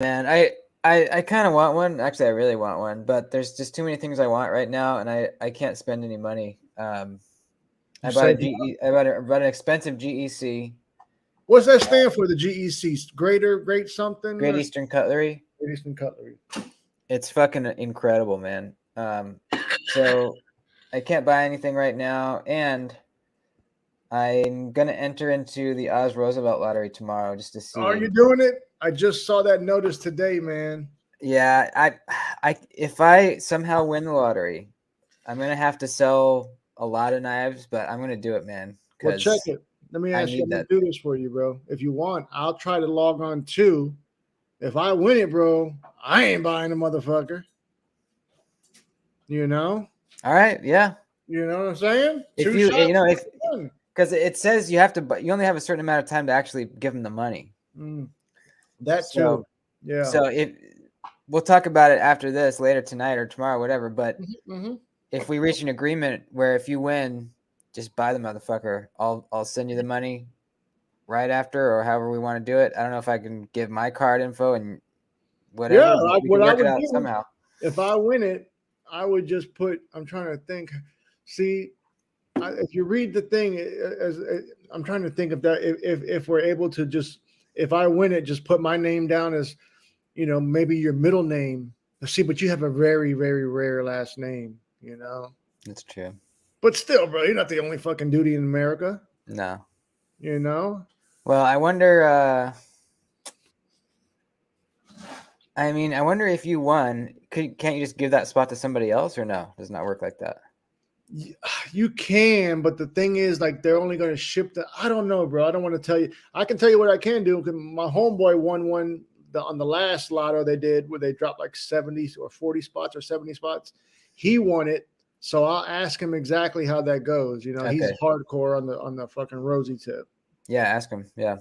Man, I kind of want one. Actually, I really want one, but there's just too many things I want right now, and I can't spend any money. I bought a GE. I bought an expensive GEC. What's that stand for? The GEC, Great something, Great Eastern Cutlery. Great Eastern Cutlery. It's fucking incredible, man. So I can't buy anything right now, and I'm gonna enter into the Oz Roosevelt lottery tomorrow just to Are you see. doing it? I just saw that notice today, man. Yeah, if I somehow win the lottery, I'm gonna have to sell a lot of knives, but I'm gonna do it, man, Well, check because it. Let me I ask you. need I'm gonna that do thing. this for you, bro. If you want, I'll try to log on too. If I win it, bro, I ain't buying a motherfucker. You know? All right, yeah. You know what I'm saying? If Two you shots, if one. because it says you have to, but you only have a certain amount of time to actually give them the money. Mm, that too. So Yeah. so if we'll talk about it after this later tonight or tomorrow, whatever. But Mm-hmm. if we reach an agreement where if you win, just buy the motherfucker. I'll send you the money right after or however we want to do it. I don't know if I can give my card info and Yeah. whatever, but we What can I work it would out do somehow. if I win it, I would just put. I'm trying to think. See, if you read the thing, I'm trying to think of that. If we're able to just, if I win it, just put my name down as, maybe your middle name. See, but you have a very, very rare last name, That's true. But still, bro, you're not the only fucking dude in America, No. you know. Well, I wonder. I mean, I wonder if you won, can't you just give that spot to somebody else, or no? Does not work like that. You can, but the thing is, like, they're only going to ship the. I don't know, bro. I don't want to tell you. I can tell you what I can do. My homeboy won one on the last lotto they did, where they dropped like 70 or 40 spots or 70 spots. He won it, so I'll ask him exactly how that goes. He's Okay. hardcore on the fucking rosy tip. Yeah, ask him. Yeah.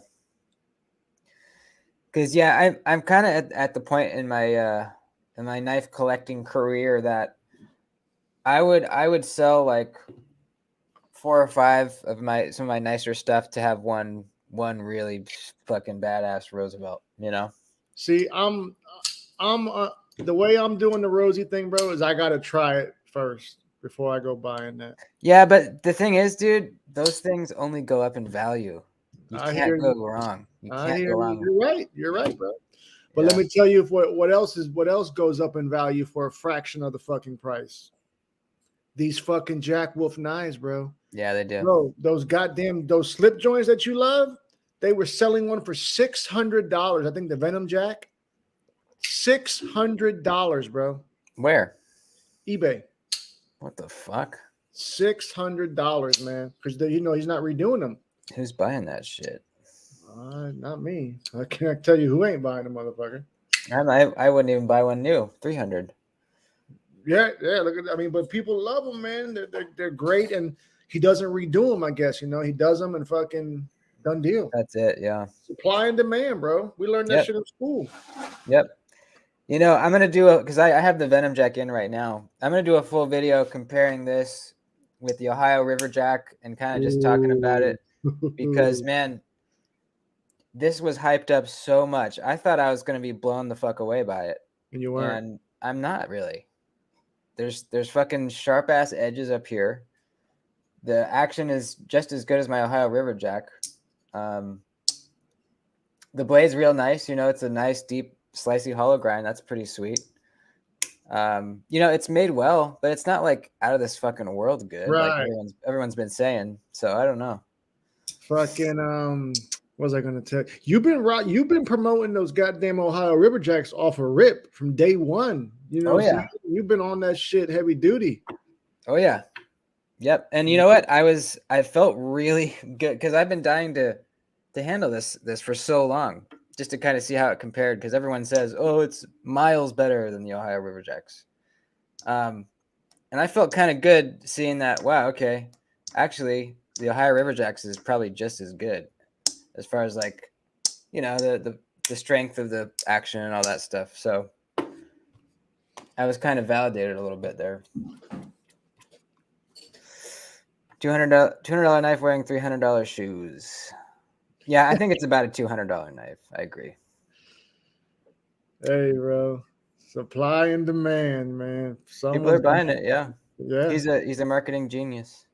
Because yeah, I'm kind of at the point in my knife collecting career that I would sell like 4 or 5 of some of my nicer stuff to have one really fucking badass Roosevelt. You know. See, I'm the way I'm doing the rosy thing, bro, is I got to try it first before I go buying that. Yeah, but the thing is, dude, those things only go up in value. You I hear can't go you. wrong. You I can't hear go you. wrong. You're right. You're right, bro. But let Yeah. me tell you what else goes up in value for a fraction of the fucking price. These fucking Jack Wolf knives, bro. Yeah, they do. Bro, those slip joints that you love, they were selling one for $600. I think the Venom Jack, $600, bro. Where? eBay. What the fuck? $600, man. Because he's not redoing them. Who's buying that shit? Not me. I can't tell you who ain't buying the motherfucker. I wouldn't even buy one new. 300. Yeah, yeah. Look at, I mean, but people love them, man. They're great, and he doesn't redo them. I guess he does them and fucking done deal. That's it. Yeah. Supply and demand, bro. We learned that Yep. shit in school. Yep. I'm gonna do because I have the Venom Jack in right now. I'm gonna do a full video comparing this with the Ohio River Jack and kind of just talking about Ooh. it because man, this was hyped up so much. I thought I was gonna be blown the fuck away by it, And you weren't. and I'm not really. There's fucking sharp ass edges up here. The action is just as good as my Ohio River Jack. Um, the blade's real nice. It's a nice deep slicey hollow grind. That's pretty sweet. It's made well, but it's not like out of this fucking world good, like Right. everyone's been saying. So I don't know. Fucking what was I gonna tell you? You've been promoting those goddamn Ohio River Jacks off a rip from day one. Oh So yeah. you've been on that shit heavy duty. Oh yeah. Yep. And you know what? I felt really good because I've been dying to handle this for so long, just to kind of see how it compared. Because everyone says, "Oh, it's miles better than the Ohio River Jacks," and I felt kind of good seeing that. Wow, okay, actually, the Ohio River Jacks is probably just as good as far as like, the strength of the action and all that stuff. So I was kind of validated a little bit there. $200 knife wearing $300 shoes. Yeah, I think it's about a $200 knife. I agree. Hey, bro. Supply and demand, man. People are Someone's buying it. Yeah. yeah. He's a marketing genius.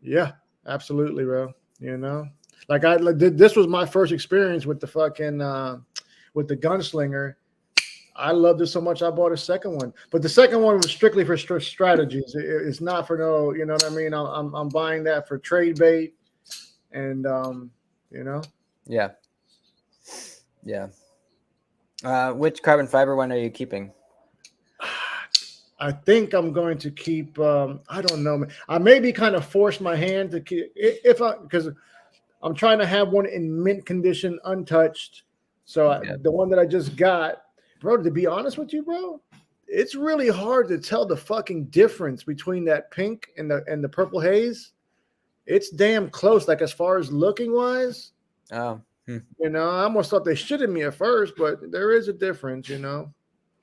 Yeah, absolutely, bro. You know, like this was my first experience with the fucking with the gunslinger. I loved it so much I bought a second one, but the second one was strictly for strategies. It's not for no, you know what I mean. I'm buying that for trade bait, and you know. Yeah. Yeah. Which carbon fiber one are you keeping? I think I'm going to keep. I don't know. I maybe kind of force my hand to keep if I because I'm trying to have one in mint condition, untouched. So the one that I just got, bro. To be honest with you, bro, it's really hard to tell the fucking difference between that pink and the purple haze. It's damn close. Like as far as looking wise, Oh. you know, I almost thought they shitted me at first, but there is a difference. You know.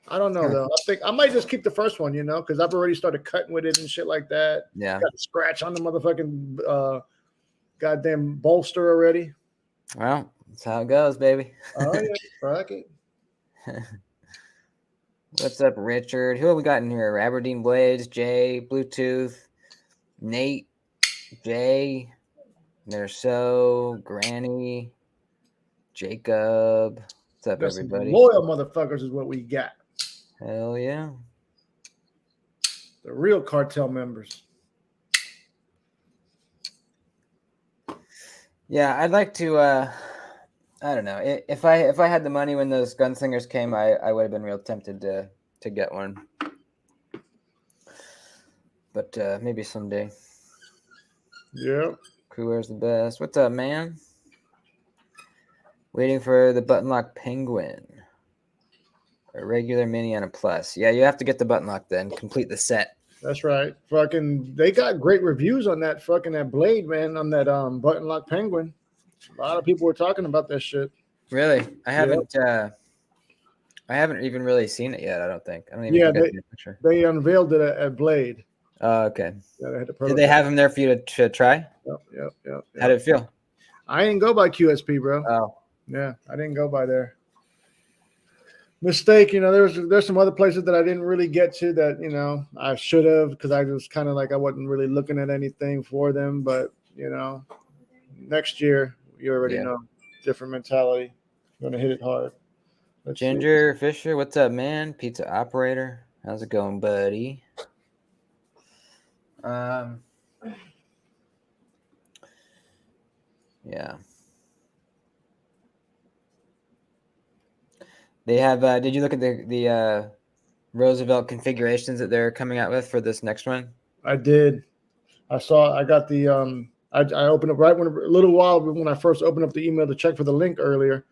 I don't know though. I think I might just keep the first one, you know, because I've already started cutting with it and shit like that. Yeah. Got a scratch on the motherfucking goddamn bolster already. Well, that's how it goes, baby. Oh yeah, fuck it. What's up, Richard? Who have we got in here? Aberdeen Blades, Jay, Bluetooth, Nate, Jay, Nerso, Granny, Jacob. What's up, Got some everybody? loyal motherfuckers is what we got. Hell yeah. The real cartel members. Yeah, I'd like to I don't know. If I had the money when those gunslingers came, I would have been real tempted to get one. But maybe someday. Yeah. Crew wears the best. What's up, man? Waiting for the button lock penguin. A regular mini and a plus. Yeah, you have to get the button lock then. Complete the set. That's right. Fucking they got great reviews on that fucking that blade, man, on that button lock penguin. A lot of people were talking about that shit. Really? I haven't even really seen it yet, I don't think. I don't even think I've seen a picture. They unveiled it at Blade. Oh, okay. Yeah, they had Did they have him there for you to try? Yep. How did it feel? I didn't go by QSP, bro. Oh. Yeah, I didn't go by there. Mistake, you know, there's some other places that I didn't really get to that, you know, I should have because I was kind of like I wasn't really looking at anything for them. But, you know, next year, you already know, different mentality. Going to hit it hard. Let's Ginger Fisher, what's up, man? Pizza operator. How's it going, buddy? Yeah. They have did you look at the Roosevelt configurations that they're coming out with for this next one? I did. I got the I opened up right when a little while when I first opened up the email to check for the link earlier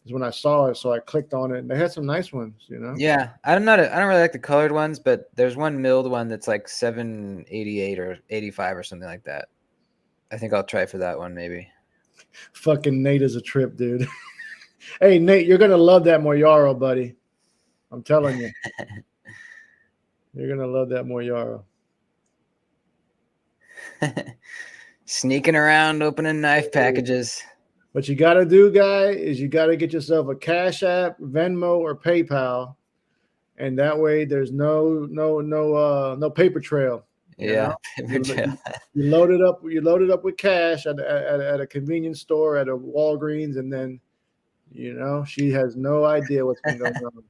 is when I saw it. So I clicked on it and they had some nice ones, you know? Yeah. I don't really like the colored ones, but there's one milled one that's like 788 or 85 or something like that. I think I'll try for that one maybe. Fucking Nate is a trip, dude. Hey, Nate, you're going to love that Moyaro, buddy. I'm telling you. You're going to love that Moyaro. Sneaking around opening knife packages. What you got to do, guy, is you got to get yourself a Cash App, Venmo, or PayPal. And that way there's no paper trail. Yeah. You load it up with cash at a convenience store, at a Walgreens, and then you know, she has no idea what's been going on.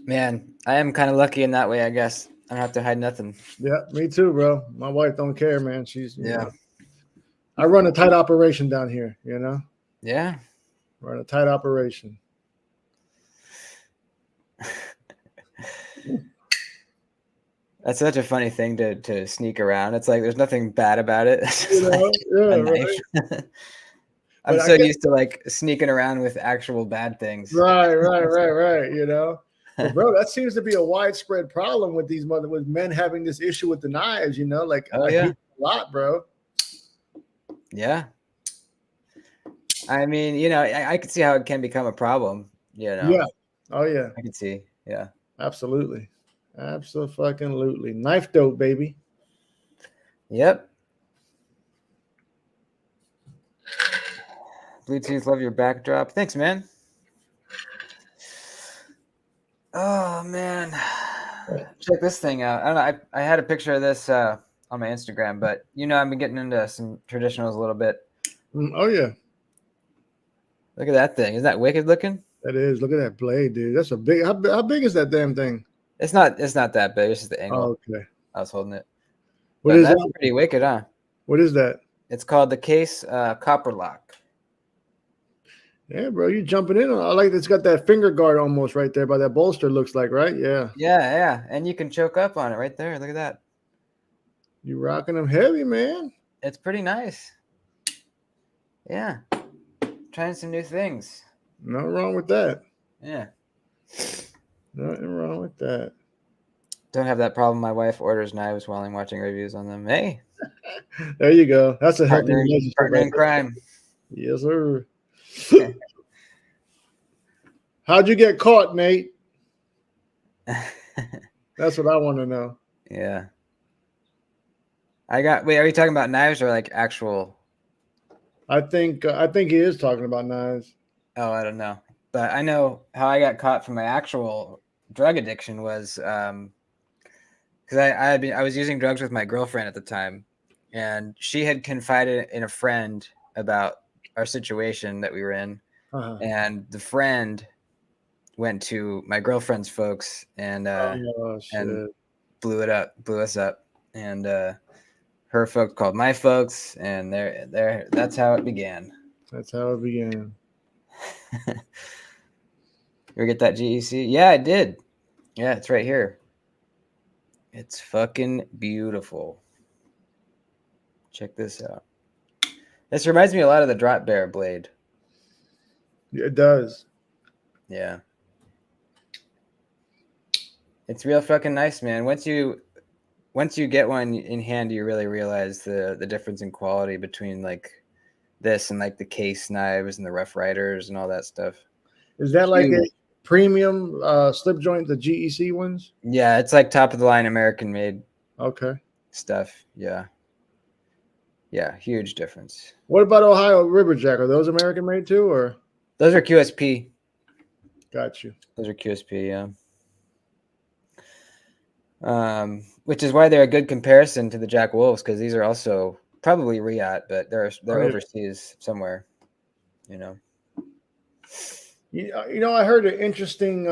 Man, I am kind of lucky in that way, I guess. I don't have to hide nothing. Yeah, me too, bro. My wife don't care, man. She's you know, I run a tight operation down here, you know? Yeah. Run a tight operation. That's such a funny thing to sneak around. It's like there's nothing bad about it. You know? Like right. I'm so used to like sneaking around with actual bad things. Right. You know, but bro, that seems to be a widespread problem with with men having this issue with the knives. You know, like I hear a lot, bro. Yeah. I mean, you know, I could see how it can become a problem. You know. Yeah. Oh yeah. I can see. Yeah. Absolutely. Absolutely. Knife dope, baby. Yep. Bluetooth, love your backdrop. Thanks, man. Oh man, check this thing out. I don't know. I had a picture of this on my Instagram, but I've been getting into some traditionals a little bit. Oh yeah, Look at that thing. Isn't that wicked looking? that is. Look at that blade, dude. That's a big. How big is that damn thing? It's not that big. It's just the angle. Oh, okay. I was holding it. What But is that's that? pretty wicked, huh? What is that? It's called the Case Copper Lock. Yeah, bro, you jumping in. I like it's got that finger guard almost right there by that bolster. Looks like, right? Yeah. Yeah, and you can choke up on it right there. Look at that. You rocking them heavy, man. It's pretty nice. Yeah, trying some new things. Nothing wrong with that. Yeah. Nothing wrong with that. Don't have that problem. My wife orders knives while I'm watching reviews on them. Hey, There you go. That's a healthy relationship. partner Right in crime. Yes, sir. How'd you get caught, Nate? That's what I want to know. Yeah. Wait, are you talking about knives or like actual? I think he is talking about knives. Oh, I don't know. But I know how I got caught from my actual drug addiction was because I was using drugs with my girlfriend at the time, and she had confided in a friend about our situation that we were in, and the friend went to my girlfriend's folks and blew us up, and her folks called my folks, and that's how it began. That's how it began. You ever get that GEC? Yeah, I did. Yeah, it's right here. It's fucking beautiful. Check this out. This reminds me a lot of the Drop Bear blade. It does. Yeah. It's real fucking nice, man. Once you get one in hand, you really realize the difference in quality between like this and like the Case knives and the Rough Riders and all that stuff. Is that like a premium slip joint, the GEC ones? Yeah, it's like top of the line American made stuff. Yeah, huge difference. What about Ohio Riverjack? Are those American made too, or those are QSP? Got you. Those are QSP, yeah. Which is why they're a good comparison to the Jack Wolves, because these are also probably Riot, but they're overseas somewhere, You know, I heard an interesting.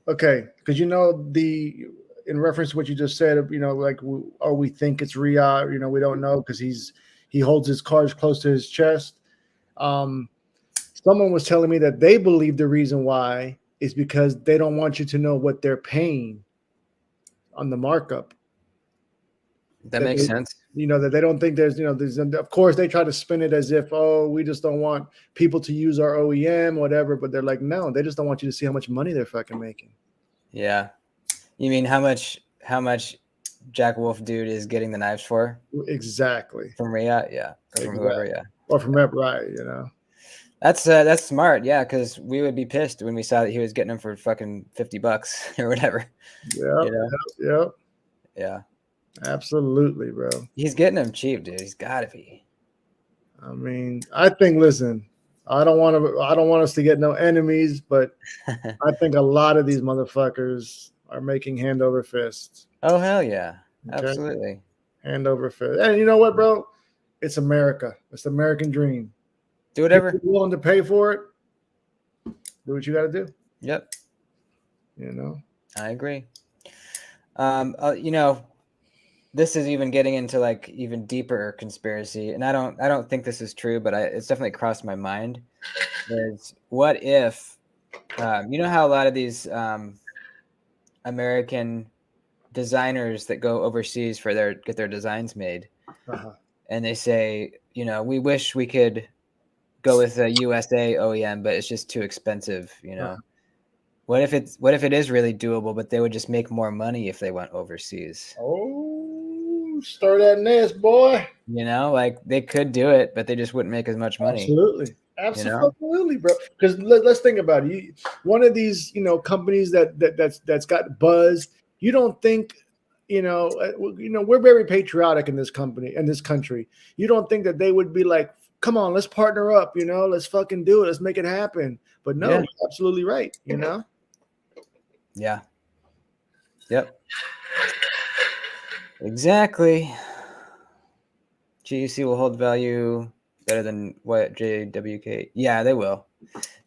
Because in reference to what you just said, like, we think it's Riot. We don't know because he holds his cards close to his chest. Someone was telling me that they believe the reason why is because they don't want you to know what they're paying on the markup. That makes sense. That they don't think there's of course they try to spin it as if, we just don't want people to use our OEM, whatever. But they're like, no, they just don't want you to see how much money they're fucking making. Yeah. You mean how much Jack Wolf dude is getting the knives for? Exactly. From Riot, yeah. Or from whoever, yeah. Or from right, That's smart, yeah, because we would be pissed when we saw that he was getting them for fucking $50 or whatever. Yeah. Yeah. Absolutely, bro. He's getting them cheap, dude. He's got to be. I mean, I think. Listen, I don't want us to get no enemies, but I think a lot of these motherfuckers are making hand over fist. Oh hell yeah, absolutely. Hand over fist. And you know what, bro? It's America. It's the American dream. Do whatever. If you're willing to pay for it, do what you got to do. Yep. I agree. This is even getting into like even deeper conspiracy, and I don't think this is true, but it's definitely crossed my mind. Is what if, how a lot of these American designers that go overseas for get their designs made, and they say, we wish we could go with a USA OEM, but it's just too expensive. What if it is really doable, but they would just make more money if they went overseas? Oh, stir that nest, boy. Like they could do it, but they just wouldn't make as much money. Absolutely, bro. Because let's think about it. One of these, companies that's got buzz. You don't think, we're very patriotic in this country. You don't think that they would be like come on, let's partner up, let's fucking do it. Let's make it happen. But no, Yeah. you're absolutely right, Yeah. Yep. Exactly. GEC will hold value better than what JWK. Yeah, they will.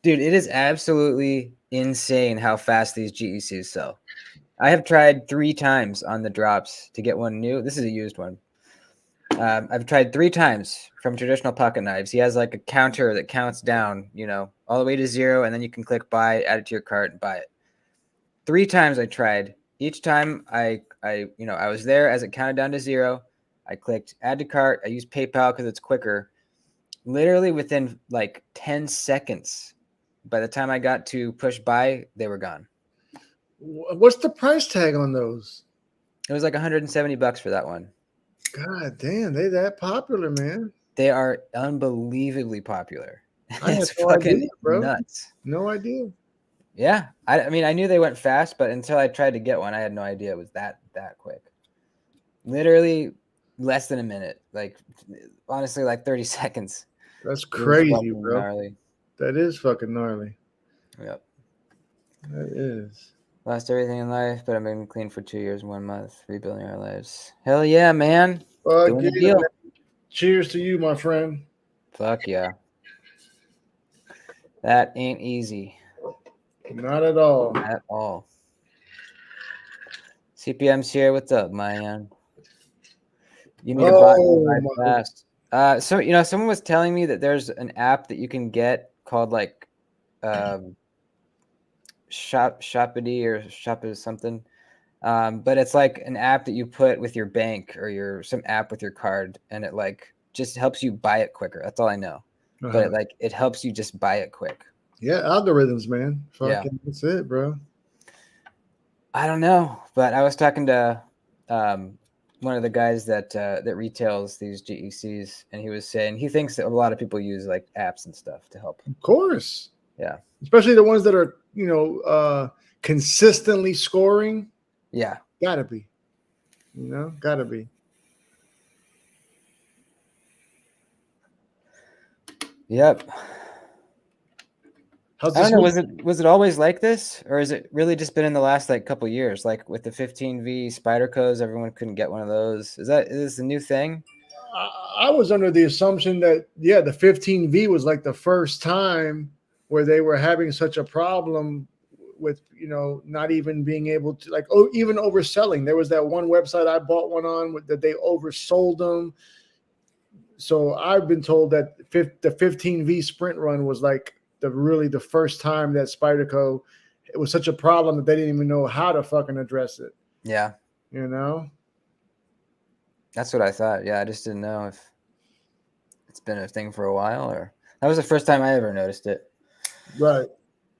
Dude, it is absolutely insane how fast these GECs sell. I have tried 3 times on the drops to get one new. This is a used one. I've tried 3 times from traditional pocket knives. He has like a counter that counts down, all the way to 0, and then you can click buy, add it to your cart, and buy it. 3 times I tried. Each time I was there as it counted down to 0. I clicked add to cart. I used PayPal because it's quicker. Literally within like 10 seconds, by the time I got to push buy, they were gone. What's the price tag on those? It was like $170 for that one. God damn, they that popular, man. They are unbelievably popular. I had It's no fucking idea, bro. nuts. No idea. Yeah. I mean, I knew they went fast, but until I tried to get one, I had no idea it was that quick. Literally less than a minute. Like, honestly, like 30 seconds. That's crazy, bro. Gnarly. That is fucking gnarly. Yep. That is. Lost everything in life, but I've been clean for 2 years and 1 month, rebuilding our lives. Hell yeah, man. Doing the deal. Cheers to you, my friend. Fuck yeah. That ain't easy. Not at all. At all. CPM's here. What's up, man? You need a bot fast. So someone was telling me that there's an app that you can get called like Shopity or Shop is something. But it's like an app that you put with your bank or some app with your card, and it like just helps you buy it quicker. That's all I know. But it helps you just buy it quick. Yeah, algorithms, man. Fucking that's it, bro. I don't know, but I was talking to one of the guys that retails these GECs, and he was saying he thinks that a lot of people use like apps and stuff to help. Of course. Yeah. Especially the ones that are, consistently scoring. Yeah. Gotta be. Gotta be. Yep. I don't know. Was it always like this, or has it really just been in the last like couple years? Like with the 15V Spydercos, everyone couldn't get one of those. Is this a new thing? I was under the assumption that the 15V was like the first time where they were having such a problem with not even being able to even overselling. There was that one website I bought one on that they oversold them. So I've been told that the 15V sprint run was like the first time that Spyderco, it was such a problem that they didn't even know how to fucking address it. Yeah. That's what I thought. Yeah, I just didn't know if it's been a thing for a while, or that was the first time I ever noticed it. Right.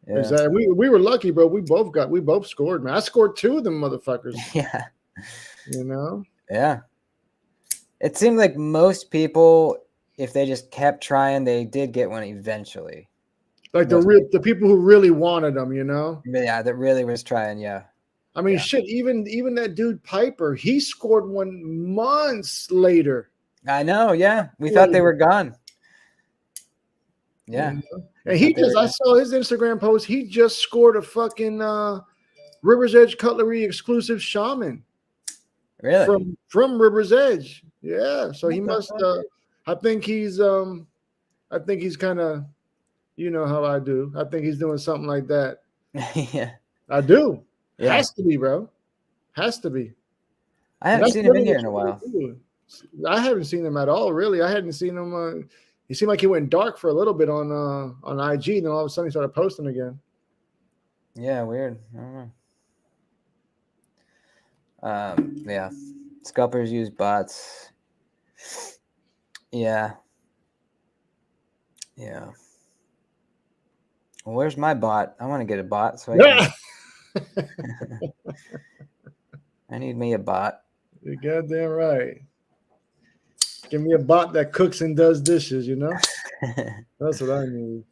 Yeah. Exactly. We were lucky, bro. We both scored, man. I scored 2 of them motherfuckers. Yeah. Yeah. It seemed like most people, if they just kept trying, they did get one eventually. Like the people who really wanted them, Yeah, that really was trying. Yeah. I mean, shit. Even that dude Piper, he scored one months later. I know. Yeah, we thought they were gone. Yeah, and I saw his Instagram post. He just scored a fucking River's Edge Cutlery exclusive Shaman. Really? From River's Edge. Yeah. So he must. I think he's kind of, how I do. I think he's doing something like that. Yeah. I do. Yeah. Has to be, bro. Has to be. I haven't seen him in here in a while. I haven't seen him at all, really. I hadn't seen him. He seemed like he went dark for a little bit on IG, and then all of a sudden he started posting again. Yeah, weird. I don't know. Yeah. Scalpers use bots. Yeah. Yeah. Well, where's my bot? I want to get a bot so I can... I need me a bot. You're goddamn right. Give me a bot that cooks and does dishes, That's what I need.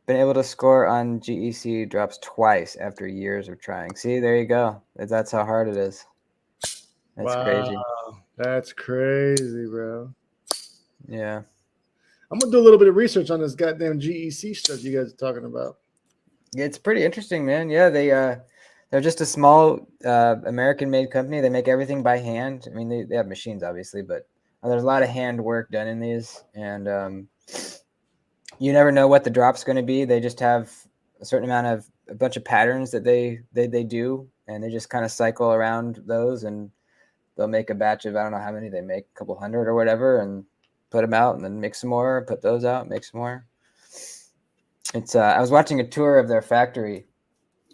Been able to score on GEC drops twice after years of trying. See, there you go. That's how hard it is. That's crazy. That's crazy, bro. Yeah. I'm gonna do a little bit of research on this goddamn GEC stuff you guys are talking about. Yeah, it's pretty interesting, man. Yeah, they're just a small American-made company. They make everything by hand. I mean, they have machines, obviously, but there's a lot of hand work done in these, and you never know what the drop's going to be. They just have a bunch of patterns that they do, and they just kind of cycle around those, and they'll make a batch of, I don't know how many they make, a couple hundred or whatever, and put them out, and then make some more, put those out, make some more. It's I was watching a tour of their factory.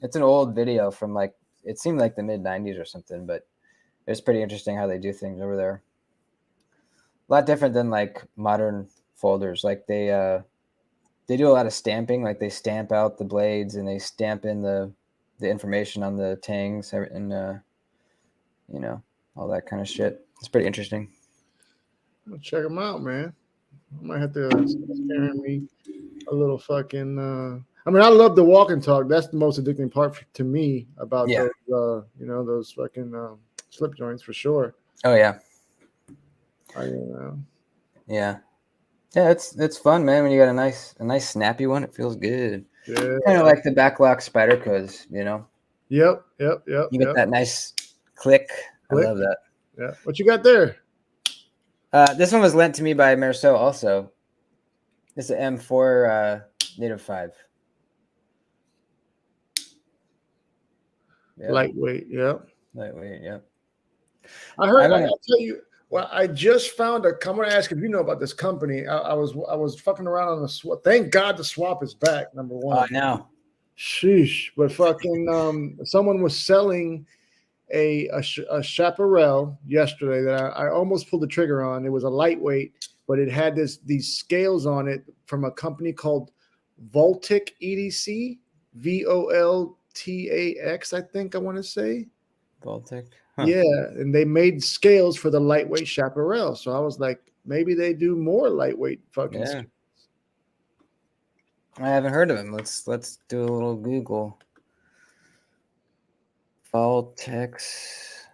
It's an old video from it seemed like the mid-90s or something, but it's pretty interesting how they do things over there. A lot different than like modern folders. Like they do a lot of stamping. Like they stamp out the blades and they stamp in the information on the tangs and all that kind of shit. It's pretty interesting. I'm gonna check them out, man. I might have to scaring me a little fucking. I mean, I love the walk and talk. That's the most addicting part to me about those, those fucking slip joints for sure. Oh yeah. Yeah. Yeah, it's fun, man. When you got a nice snappy one, it feels good. Yeah. Kind of like the backlock Spydercos, Yep. You get that nice click. I love that. Yeah. What you got there? This one was lent to me by Merceau also. This is an M4 Native 5. Yep. Lightweight, yeah. Lightweight, yeah. I heard. I'll tell you. Well, I just found I'm going to ask if you know about this company. I was fucking around on the swap. Thank God the swap is back. Number one. Oh, I know. Sheesh, but fucking someone was selling a chaparral yesterday that I almost pulled the trigger on. It was a lightweight, but it had these scales on it from a company called Voltic EDC, VOLTAX, I think I want to say. Voltic. Huh. Yeah, and they made scales for the lightweight chaparral. So I was like, maybe they do more lightweight fucking scales. I haven't heard of him. Let's do a little Google. Voltex.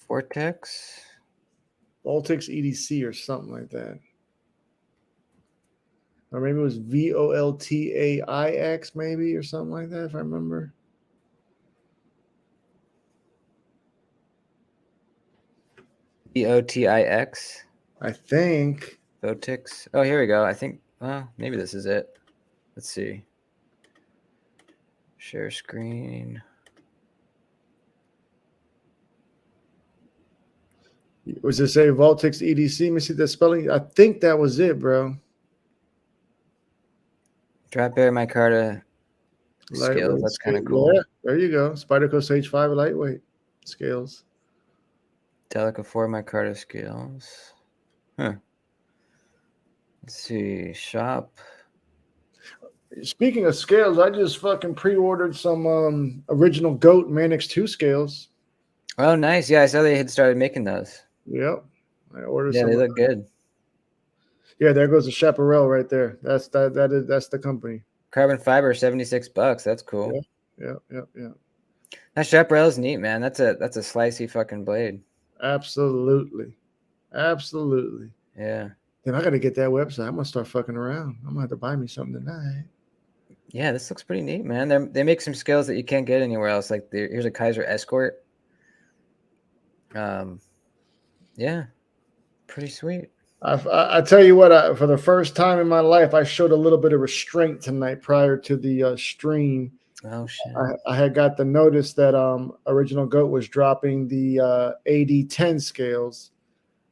Vortex. Voltex EDC or something like that. Or maybe it was VOLTAIX maybe or something like that, if I remember. VOTIX? I think. Votix. Oh, here we go. I think, well, maybe this is it. Let's see. Share screen. Was it say Voltex EDC? Let me see the spelling. I think that was it, bro. Drop Bear Micarta scales. That's kind of cool. Yeah, there you go. Spyderco Sage 5 lightweight scales. Delica 4 Micarta scales. Huh. Let's see. Shop. Speaking of scales, I just fucking pre-ordered some original Goat Manix 2 scales. Oh, nice. Yeah, I saw they had started making those. Yep. I ordered some. Yeah, they look good. Yeah, there goes the chaparral right there. That's the company. Carbon fiber, $76. That's cool. Yeah. That chaparral is neat, man. That's a slicey fucking blade. Absolutely. Yeah. Then I got to get that website. I'm gonna start fucking around. I'm gonna have to buy me something tonight. Yeah, this looks pretty neat, man. They make some scales that you can't get anywhere else. Like here's a Kaiser Escort. Yeah, pretty sweet. I tell you what, for the first time in my life, I showed a little bit of restraint tonight prior to the stream. Oh shit! I had got the notice that Original Goat was dropping the AD10 scales.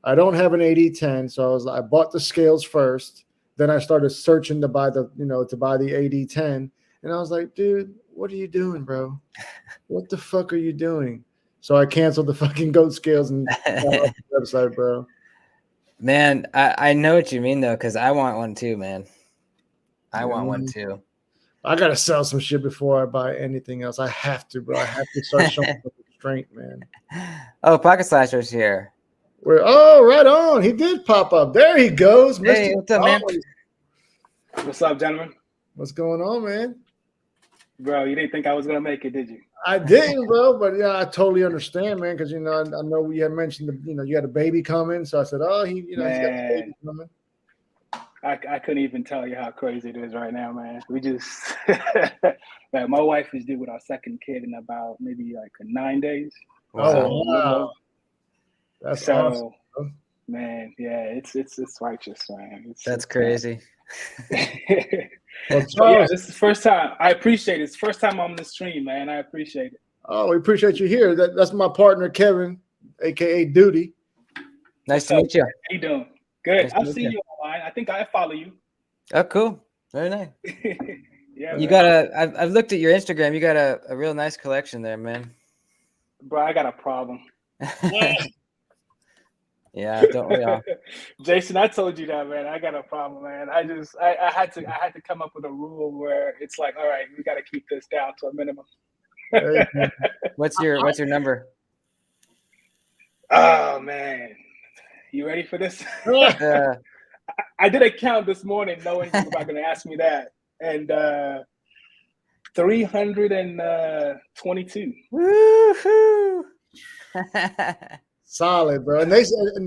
I don't have an AD10, so I bought the scales first. Then I started searching to buy the AD10, and I was like, dude, what are you doing, bro? What the fuck are you doing? So I canceled the fucking Goat scales and got off the website, bro. Man, I know what you mean though, because I want one too, man. I want one too. I gotta sell some shit before I buy anything else. I have to, bro. I have to start showing restraint, man. Oh, Pocket Slasher's here. Right on. He did pop up. There he goes. Hey, what's up, man? What's up, gentlemen? What's going on, man? Bro, you didn't think I was gonna make it, did you? I didn't, bro, but yeah, I totally understand, man. Because I know we had mentioned you had a baby coming, so I said, oh, he's got a baby coming. I couldn't even tell you how crazy it is right now, man. We just, man, my wife is due with our second kid in about maybe like 9 days. Wow. Oh, wow. That's awesome. Man, yeah, it's righteous, man. That's crazy. Well, so yeah, this is the first time. I appreciate it. It's the first time I'm on the stream, man. I appreciate it. Oh, we appreciate you here. That's my partner, Kevin, aka Duty. Nice to meet you. How you doing? Good. I've seen you online. I think I follow you. Oh, cool. Very nice. Yeah. You got I've looked at your Instagram. You got a real nice collection there, man. Bro, I got a problem. Yeah, don't we all? Jason, I told you that, man. I got a problem, man. I had to come up with a rule where it's like, all right, we got to keep this down to a minimum. What's your number? Oh man, you ready for this? I did a count this morning, knowing you were not going to ask me that, and 322. Woohoo! Solid, bro. And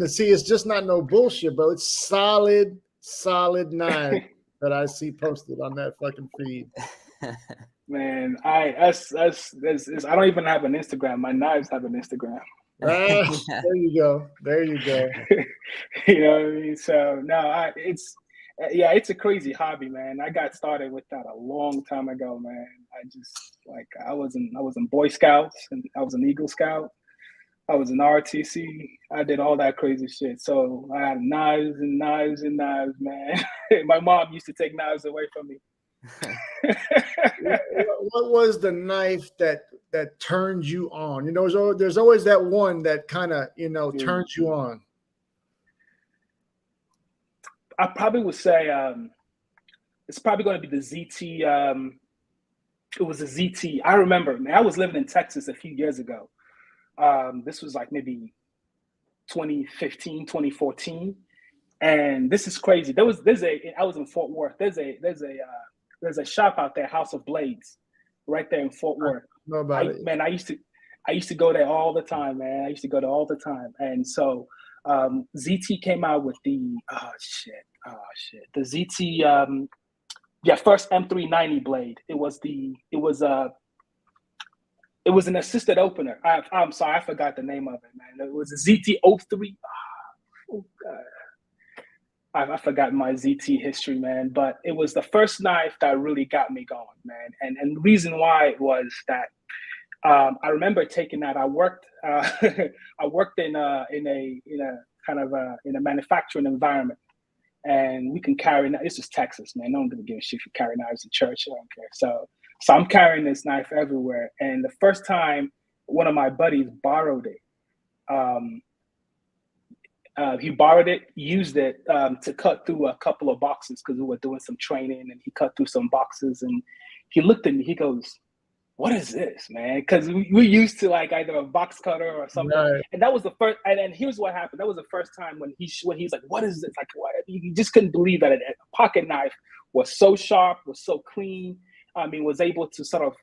see, it's just not no bullshit, bro. It's solid 9 that I see posted on that fucking feed. Man, I don't even have an Instagram. My knives have an Instagram. There you go. You know what I mean? So no, it's a crazy hobby, man. I got started with that a long time ago, man. I was in Boy Scouts and I was an Eagle Scout. I was in RTC. I did all that crazy shit. So I had knives and knives and knives, man. My mom used to take knives away from me. What was the knife that turned you on? There's always that one that kind of turns you on. I probably would say it's probably going to be the ZT. It was a ZT. I remember, man. I was living in Texas a few years ago. This was like maybe 2015, 2014, and this is crazy. I was in Fort Worth. There's a shop out there, House of Blades, right there in Fort Worth. Know about it. Man, I used to go there all the time, man. And so ZT came out with the the ZT first M390 blade. It was an assisted opener. I'm sorry, I forgot the name of it, man. It was a ZT03. Oh God. I forgot my ZT history, man. But it was the first knife that really got me going, man. And the reason why was that I remember taking that. I worked in a manufacturing environment, and we can carry. This is Texas, man. No one gonna give a shit if you carry knives in church. I don't care. So I'm carrying this knife everywhere. And the first time one of my buddies borrowed it, he borrowed it, used it to cut through a couple of boxes because we were doing some training, and he cut through some boxes, and he looked at me, he goes, "What is this, man?" Because we used to like either a box cutter or something. Right. And that was the first, and here's what happened. That was the first time when he's like, "What is this?" Like, what? He just couldn't believe that a pocket knife was so sharp, was so clean. Was able to sort of,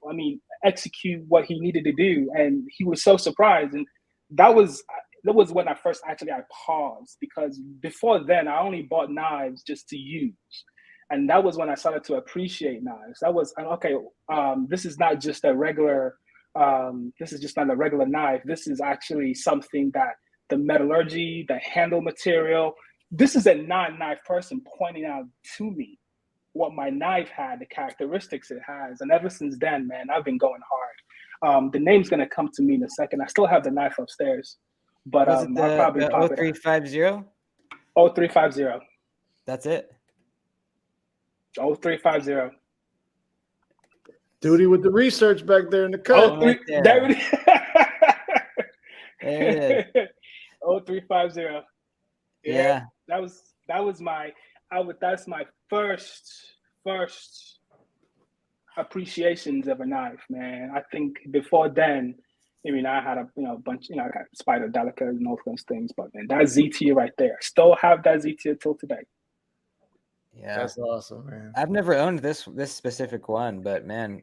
execute what he needed to do. And he was so surprised. And that was when I paused, because before then I only bought knives just to use. And that was when I started to appreciate knives. That was, okay, this is not just a regular, this is just not a regular knife. This is actually something that the metallurgy, the handle material, this is a non-knife person pointing out to me what my knife had, the characteristics it has. And ever since then, man, I've been going hard. The name's going to come to me in a second. I still have the knife upstairs, but I'll probably pop 0350? 0350. That's it? 0350. Duty with the research back there in the cut. There it is. 0350. Yeah. That's my first appreciations of a knife, man. I think before then, I had a bunch, I got Spider Delicas and all those things, but man, that ZT right there, I still have that ZT until today. Yeah, that's awesome, man. I've never owned this specific one, but man,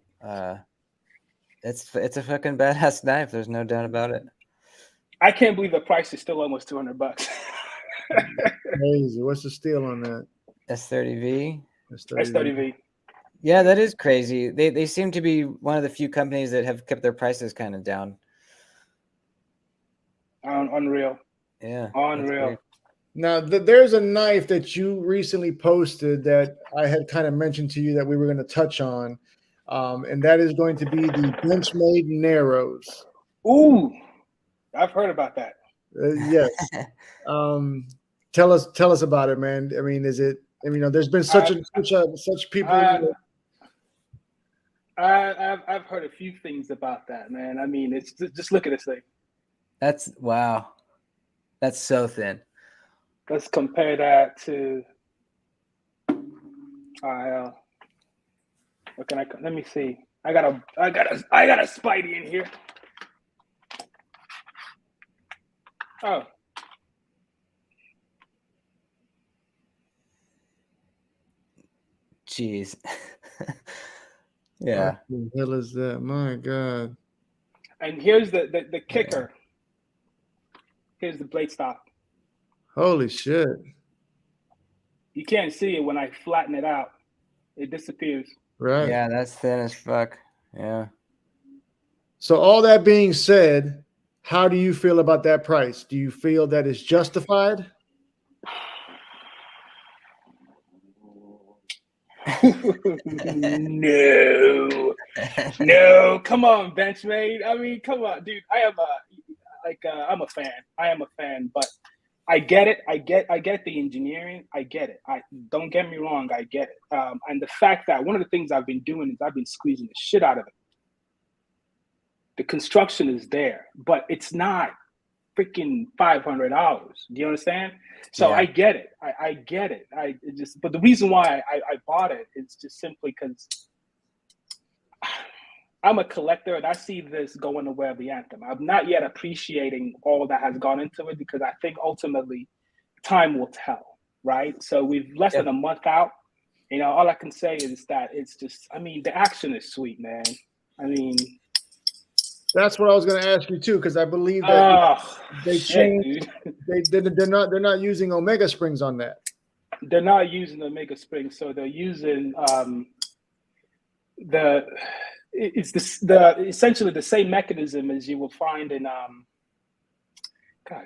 It's a fucking badass knife. There's no doubt about it. I can't believe the price is still almost $200. Crazy. What's the steal on that? S30V. S30V. Yeah, that is crazy. They seem to be one of the few companies that have kept their prices kind of down. Unreal. Yeah. Unreal. Now, there's a knife that you recently posted that I had kind of mentioned to you that we were going to touch on, and that is going to be the Benchmade Narrows. Ooh, I've heard about that. Yes. Tell us about it, man. I mean, is it? I mean, there's been such people. I've heard a few things about that, man. I mean, it's just look at this thing. That's wow. That's so thin. Let's compare that to. What can I? Let me see. I got a Spidey in here. Oh. Jeez. Yeah. What the hell is that? My God. And here's the kicker. Here's the blade stop. Holy shit. You can't see it when I flatten it out. It disappears. Right. Yeah, that's thin as fuck. Yeah. So all that being said, how do you feel about that price? Do you feel that it's justified? No, come on, Benchmade. I mean, come on, dude. I'm a fan. I am a fan, but I get it. I get the engineering. I get it. I don't get me wrong. I get it. And the fact that one of the things I've been doing is I've been squeezing the shit out of it. The construction is there, but it's not freaking $500. Do you understand? So Yeah. I get it. I get it. But the reason why I bought it is just simply because I'm a collector and I see this going the way of the Anthem. I'm not yet appreciating all that has gone into it because I think ultimately time will tell, right? So we've less than a month out. You know, all I can say is that it's just, I mean, the action is sweet, man. I mean, that's what I was going to ask you too, because I believe that they changed. They're not using Omega springs on that. They're not using Omega springs, so they're using essentially the same mechanism as you will find in God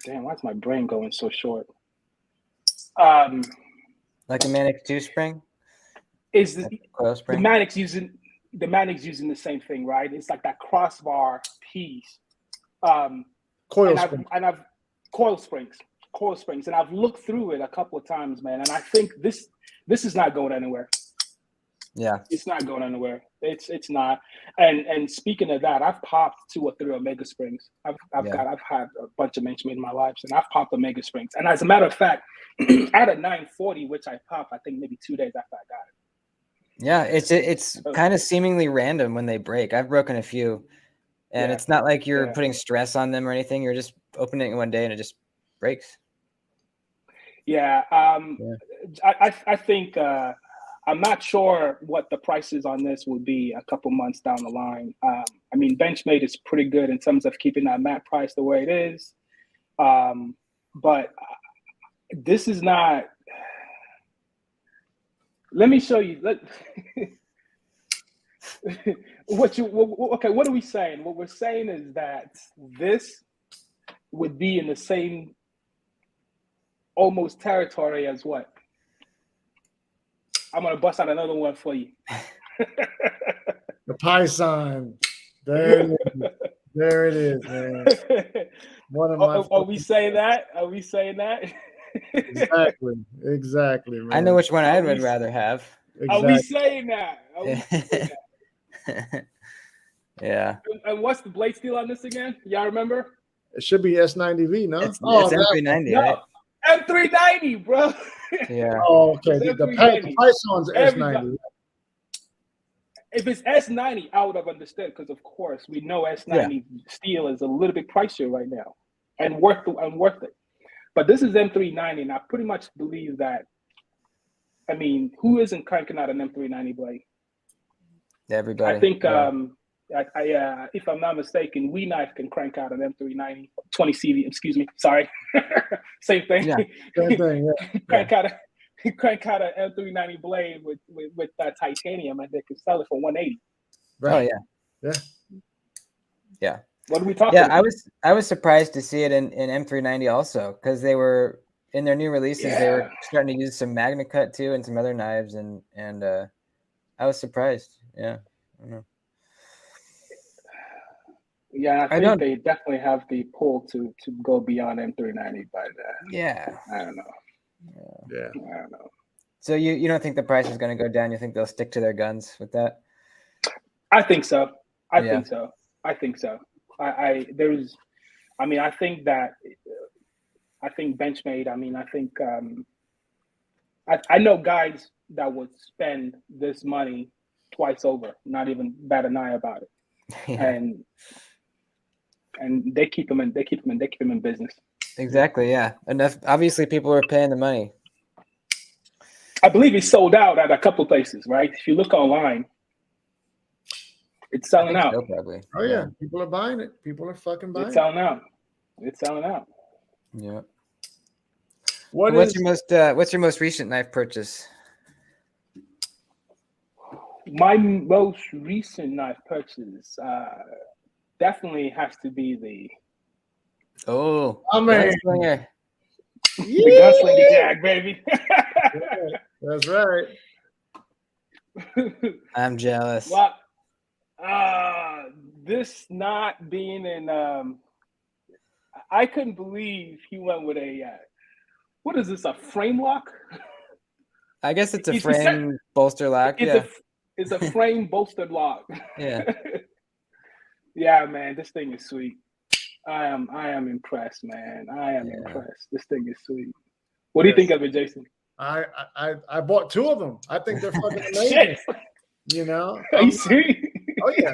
damn, why's my brain going so short? Like a Manix 2 spring? Is the coil spring? The Manix using the same thing, right? It's like that crossbar piece. Coil springs. And I've looked through it a couple of times, man, and I think this is not going anywhere. Yeah, it's not going anywhere. It's not. And speaking of that, I've popped 2 or 3 Omega springs. I've had a bunch of Benchmade in my life, and I've popped Omega springs. And as a matter of fact, I had a 940, which I popped, I think maybe 2 days after I got it. Yeah, it's kind of seemingly random when they break. I've broken a few, and it's not like you're putting stress on them or anything. You're just opening it one day and it just breaks. Yeah. I think I'm not sure what the prices on this will be a couple months down the line. I mean, Benchmade is pretty good in terms of keeping that mat price the way it is. But this is not. Let me show you. What are we saying? What we're saying is that this would be in the same almost territory as what? I'm gonna bust out another one for you. The Python. There it is, man. One of my. Are we saying that? Are we saying that? Exactly, man. I know which one I would rather have. Exactly. Are we saying that? Yeah. And what's the blade steel on this again? Y'all remember? It should be S90V, no? It's M390, right? M390, bro. Yeah. Oh, okay. The Python's S90. If it's S90, I would have understood because, of course, we know S90 steel is a little bit pricier right now, and worth it. But this is M390, and I pretty much believe that. I mean, who isn't cranking out an M390 blade? Everybody. I think if I'm not mistaken, We Knife can crank out an M390 20 CV. Excuse me, sorry, same thing. Yeah. Same thing, yeah. crank out an M390 blade with titanium, and they can sell it for 180. Oh Right. yeah. Yeah. What are we talking Yeah, about? I was surprised to see it in M390 also, because they were in their new releases. They were starting to use some Magna Cut too and some other knives, and I was surprised. Yeah, I don't know. Yeah, I think they definitely have the pull to go beyond M390, but yeah, I don't know. Yeah. I don't know. So you don't think the price is going to go down? You think they'll stick to their guns with that? I think so. I Yeah. think so. I think so. I think that I think Benchmade. I mean, I think I know guys that would spend this money twice over, not even bat an eye about it, Yeah. and they keep them in business. Exactly. Yeah. Enough. Obviously, people are paying the money. I believe it's sold out at a couple places, right? If you look online, it's selling out. So, probably. Oh yeah, people are buying it. People are fucking buying It's selling out. It's selling out. Yeah. What's your most recent knife purchase? My most recent knife purchase definitely has to be the Gunslinger. the Gunslinger Jag, baby. That's right. I'm jealous. Well, this not being in, I couldn't believe he went with a, what is this, a frame lock? I guess it's a frame bolster lock. It's a frame bolstered lock. Yeah. Yeah, man, this thing is sweet. I am impressed, man. I am impressed. This thing is sweet. What do you think of it, Jason? I bought two of them. I think they're fucking amazing. You know? Are you serious? Oh yeah.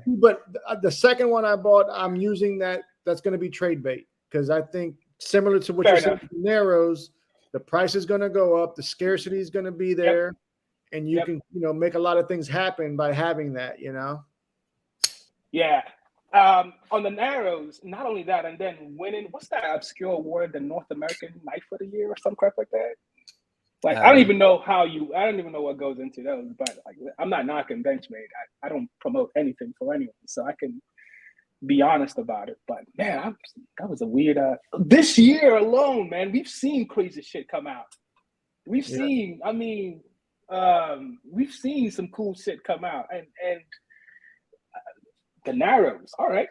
But the second one I bought, I'm using that's going to be trade bait, because I think similar to what you're saying with Narrows, the price is going to go up, the scarcity is going to be there, and you can make a lot of things happen by having that. Yeah. On the Narrows, not only that, and then winning, what's that obscure award, the North American Knife of the Year or some crap like that? Like, I don't even know what goes into those, but like, I'm not knocking Benchmade. I don't promote anything for anyone, so I can be honest about it. But man, that was a weird, this year alone, man, we've seen crazy shit come out. We've seen some cool shit come out, and the Narrows. All right.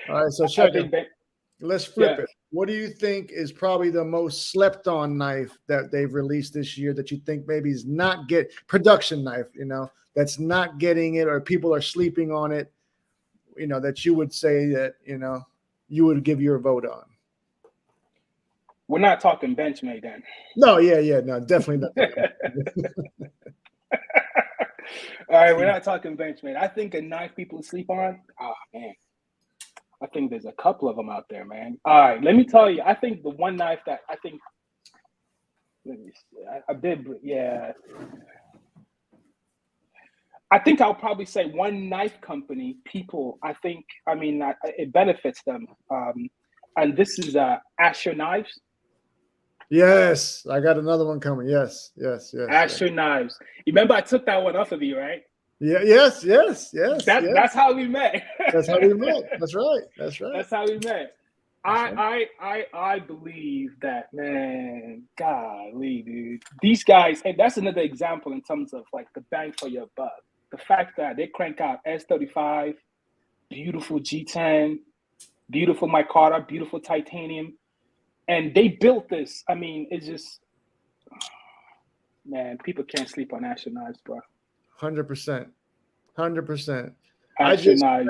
All right. So check it. Let's flip it. What do you think is probably the most slept on knife that they've released this year that you think maybe is not production knife, that's not getting it, or people are sleeping on it, that you would say that, you would give your vote on? We're not talking Benchmade then. No, no, definitely not. All right, we're not talking Benchmade. I think a knife people sleep on. Oh man, I think there's a couple of them out there, man. All right, let me tell you. I think the one knife that I think, let me see, I did, yeah. I think I'll probably say one knife company. People, it benefits them, and this is Asher Knives. Yes, I got another one coming. Yes. Asher Knives. You remember I took that one off of you, right? Yeah. Yes. That's how we met. That's how we met. That's right. That's how we met. I believe that, man. Golly, dude. These guys, and that's another example in terms of like the bang for your buck. The fact that they crank out S35, beautiful G10, beautiful micarta, beautiful titanium, and they built this. I mean, it's just, man, people can't sleep on Asher Knives, bro. 100%. Asher Knives.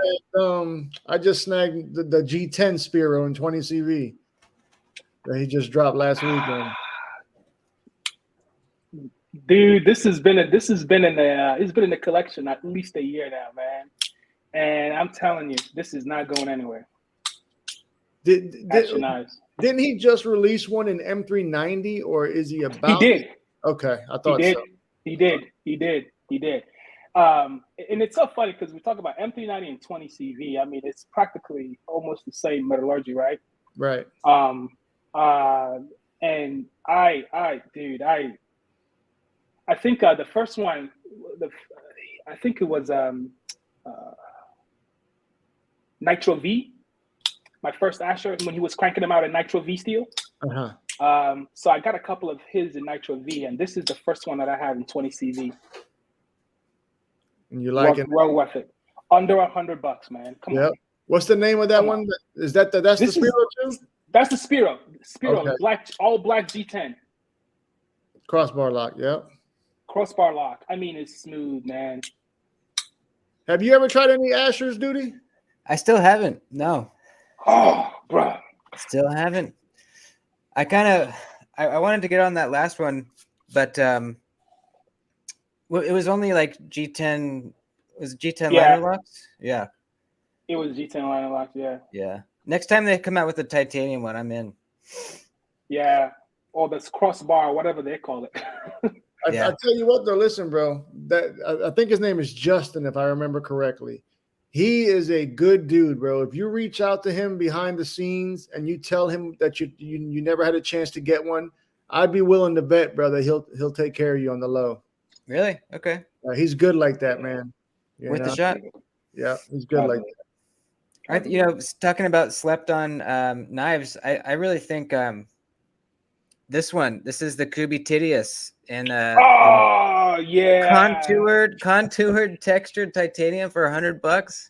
I just snagged the G10 Spiro in 20 CV that he just dropped last weekend. Dude, this has been in the collection at least a year now, man. And I'm telling you, this is not going anywhere. Asher Knives. Didn't he just release one in M390, or is he about? He did. Okay, I thought he did. so. He did. And it's so funny because we talk about M390 and 20 CV. I mean, it's practically almost the same metallurgy, right? Right. And dude, I think the first one, I think it was Nitro V, my first Asher when he was cranking them out in Nitro V steel. So I got a couple of his in Nitro V, and this is the first one that I have in 20 CV. And you like it? Well worth it. Under $100, man. Come on. What's the name of that one? Is that that's the Spiro too? That's the Spiro. Okay. All black G10. Crossbar lock. Yep. Crossbar lock. I mean, it's smooth, man. Have you ever tried any Ashers, Duty? I still haven't. No. Oh, bro. Still haven't. I wanted to get on that last one, but it was only like G10. Was it G10 liner locks? Yeah. It was G10 liner locks. Yeah. Yeah. Next time they come out with the titanium one, I'm in. Yeah. Or this crossbar, whatever they call it. I tell you what, though. Listen, bro. I think his name is Justin, if I remember correctly. He is a good dude, bro. If you reach out to him behind the scenes and you tell him that you never had a chance to get one, I'd be willing to bet, brother, he'll take care of you on the low. Really? Okay. He's good like that, man. Worth the shot. Yeah, he's good like that. Talking about slept on knives, I really think this is the Kubitidius and contoured textured titanium for $100.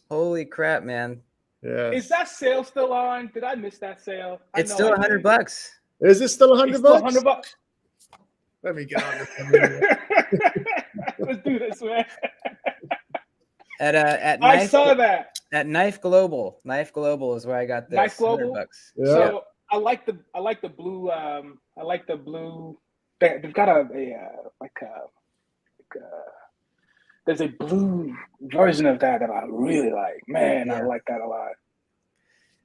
Holy crap, man. Yeah. Is that sale still on? Did I miss that sale? It's still $100. Is it still $100? $100. Let me get on this. Let's do this, man. At I saw that at Knife Global. Knife Global is where I got this. Knife Global. $100. Yeah. So I like the blue. I like the blue. They've got there's a blue version of that I really like. Man, I like that a lot.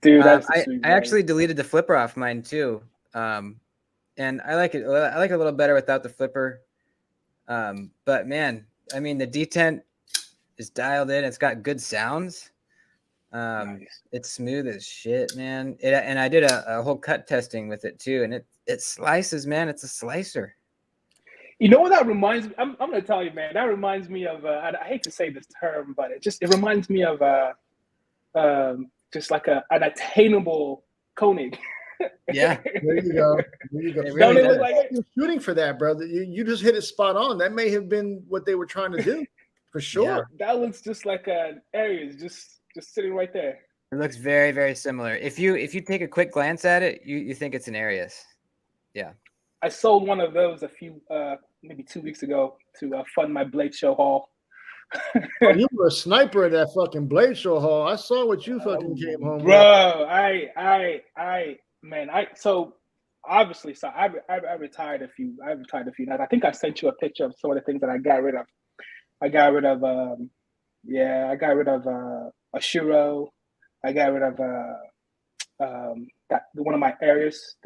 Dude, that's I actually deleted the flipper off mine too. And I like it. I like it a little better without the flipper. But man, I mean, the detent is dialed in. It's got good sounds. Nice. It's smooth as shit, man. And I did a whole cut testing with it too, and it slices, man. It's a slicer. You know what that reminds me? I'm gonna tell you, man. That reminds me of. I hate to say this term, but it reminds me of just like an attainable Koenig. Yeah, there you go. It Don't really it look like it? You're shooting for that, brother. You just hit it spot on. That may have been what they were trying to do, for sure. Yeah. That looks just like an Aries, just sitting right there. It looks very, very similar. If you take a quick glance at it, you think it's an Arius. Yeah. I sold one of those a few maybe 2 weeks ago to fund my Blade Show haul. Oh, you were a sniper at that fucking Blade Show haul. I saw what you fucking came home bro, with. So obviously, I retired a few. I think I sent you a picture of some of the things that I got rid of. I got rid of a Shiro. I got rid of that one of my Aries,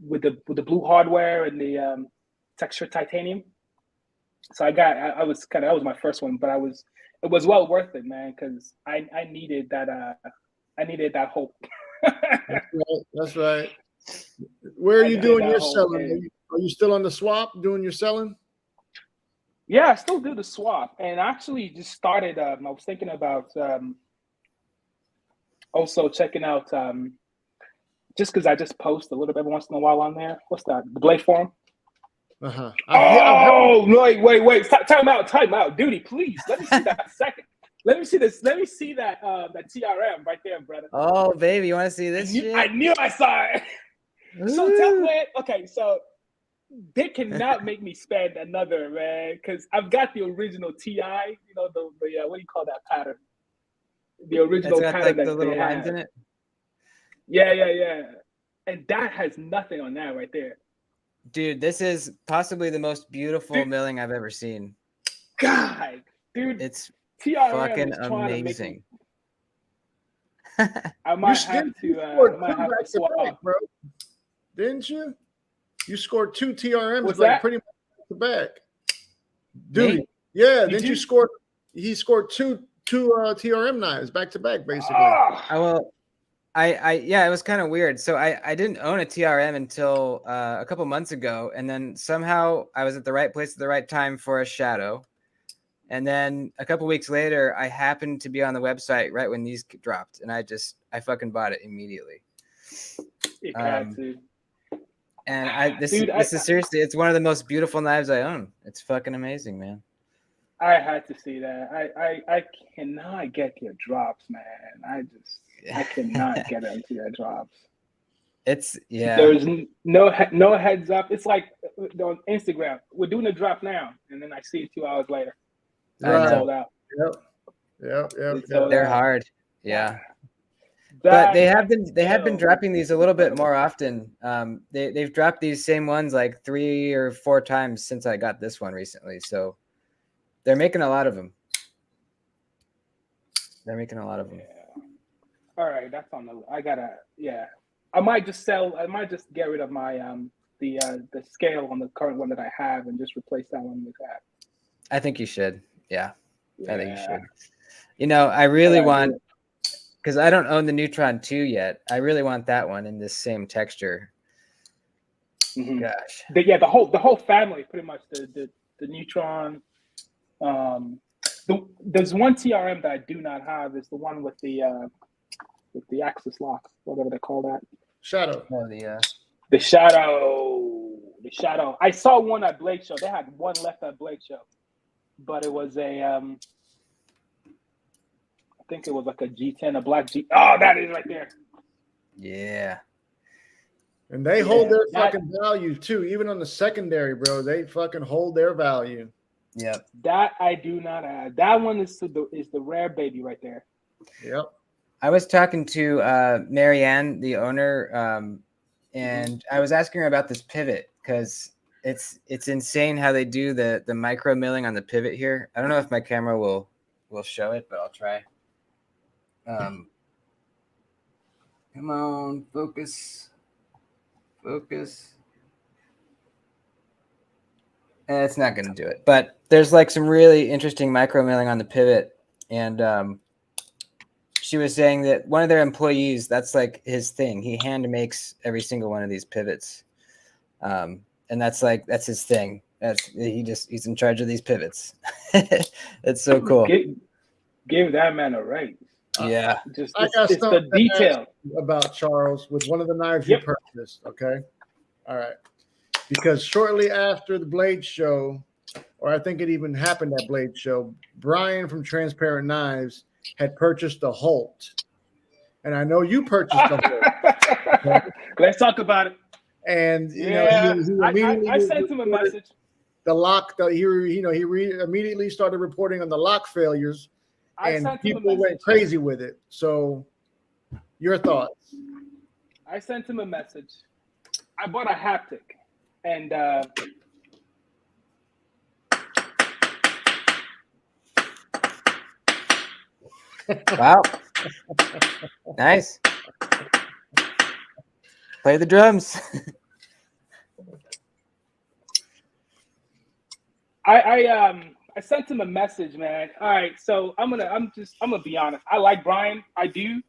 with the blue hardware and the textured titanium. So that was my first one, but it was well worth it, man, because I needed that hope. That's right. Where are you doing your selling? Are you still on the swap doing your selling? Yeah, I still do the swap, and actually just started. I was thinking about also checking out just because I just post a little bit once in a while on there. What's that? The Blade Forum. Wait! Time out, Duty, please. Let me see that second. Let me see this. Let me see that TRM right there, brother. Oh, baby, you want to see this? I knew I saw it. So tell me, okay, so they cannot make me spend another, man, because I've got the original TI. You know the what do you call that pattern? The original got, pattern like, the little lines in it. Yeah. And that has nothing on that right there. Dude, this is possibly the most beautiful milling I've ever seen. God, dude, it's TRM fucking amazing. I might have to swap, bro. Didn't you? You scored 2 TRMs What's like that? pretty much back to back. Dude, Me? yeah. You Didn't you do? score? He scored two TRM knives back to back, basically. Oh, I will. Yeah, it was kind of weird. So I didn't own a TRM until a couple months ago, and then somehow I was at the right place at the right time for a shadow. And then a couple weeks later, I happened to be on the website right when these dropped, and I fucking bought it immediately. it had to. And this Dude, is seriously, it's one of the most beautiful knives I own. It's fucking amazing, man. I had to see that. I cannot get your drops, man. I cannot get into your drops. It's There's no heads up. It's like on Instagram, we're doing a drop now, and then I see it 2 hours later. I It's know. sold out. Yep. It's sold They're out. hard. Yeah. That- But they have been Yo. dropping these a little bit more often. They've dropped these same ones like 3 or 4 times since I got this one recently. So they're making a lot of them. They're making a lot of them. Yeah. All right, that's on the. I gotta. Yeah, I might just sell. I might just get rid of my the scale on the current one that I have and just replace that one with that. I think you should. Yeah, Yeah. I think you should. You know, I really Yeah, want, because I don't own the Neutron 2 yet. I really want that one in this same texture. Mhm. Gosh. The whole family, pretty much the Neutron. There's one TRM that I do not have. Is the one with the axis lock, whatever they call that. Shadow. Oh, The shadow. The shadow. I saw one at Blake Show. They had one left at Blake Show, but it was a I think it was like a G10, a black G. Oh, that is right there. yeah. And they hold their that- fucking value too. Even on the secondary, bro, they fucking hold their value. Yep. That I do not have. That one is the rare baby right there. Yep. I was talking to Marianne, the owner, and I was asking her about this pivot because it's insane how they do the micro milling on the pivot here. I don't know if my camera will show it, but I'll try. Come on, focus. It's not going to do it, but there's like some really interesting micro milling on the pivot, and she was saying that one of their employees, that's like his thing. He hand makes every single one of these pivots. And that's his thing. He's in charge of these pivots. It's so cool. Give that man a raise. Yeah. Just I got it's the something to detail. ask you about Charles with one of the knives Yep. you purchased. Okay. All right. Because shortly after the Blade Show, or I think it even happened at Blade Show, Brian from Transparent Knives had purchased the Holt. And I know you purchased the Holt. Let's talk about it. And you Yeah, know, he immediately I sent him a message. The lock, immediately started reporting on the lock failures, and people went crazy with it. So, your thoughts? I sent him a message. I bought a haptic, and Wow. Nice. Play the drums. I sent him a message, man. All right, so I'm gonna be honest. I like Brian, I do,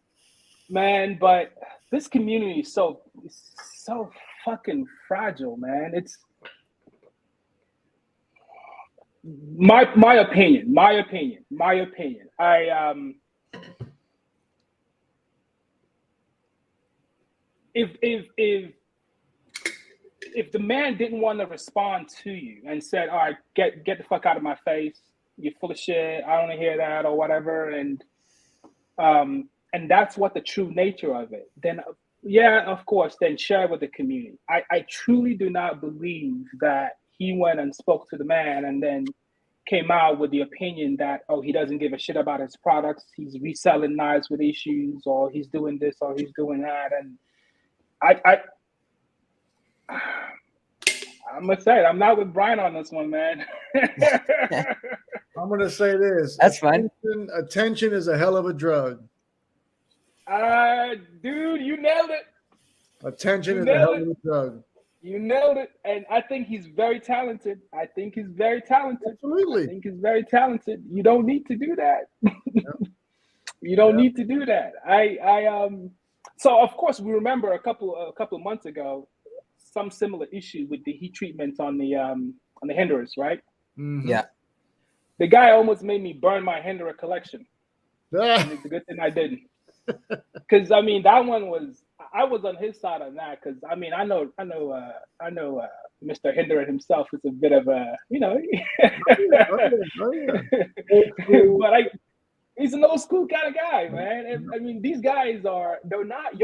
man, but this community is so fucking fragile, man. It's my opinion. If the man didn't want to respond to you and said, "All right, get the fuck out of my face. You're full of shit. I don't want to hear that," or whatever, and that's what the true nature of it. Then, yeah, of course, then share with the community. I truly do not believe that he went and spoke to the man and then came out with the opinion that, oh, he doesn't give a shit about his products. He's reselling knives with issues, or he's doing this, or he's doing that, and I'm gonna say it. I'm not with Brian on this one, man. I'm gonna say this. That's fine. Attention is a hell of a drug. Dude, you nailed it. Attention is a hell of a drug. You nailed it. And I think he's very talented. Absolutely. You don't need to do that. You don't need to do that. So of course we remember a couple of months ago some similar issue with the heat treatment on the hinderers, right? Mhm. Yeah. The guy almost made me burn my hinderer collection. Ah, And it's a good thing I didn't. Because I mean that one was I was on his side on that because I mean I know Mr. Hinderer himself is a bit of a oh yeah. Old school. but he's an old school kind of guy, man. And, I mean these guys they're not.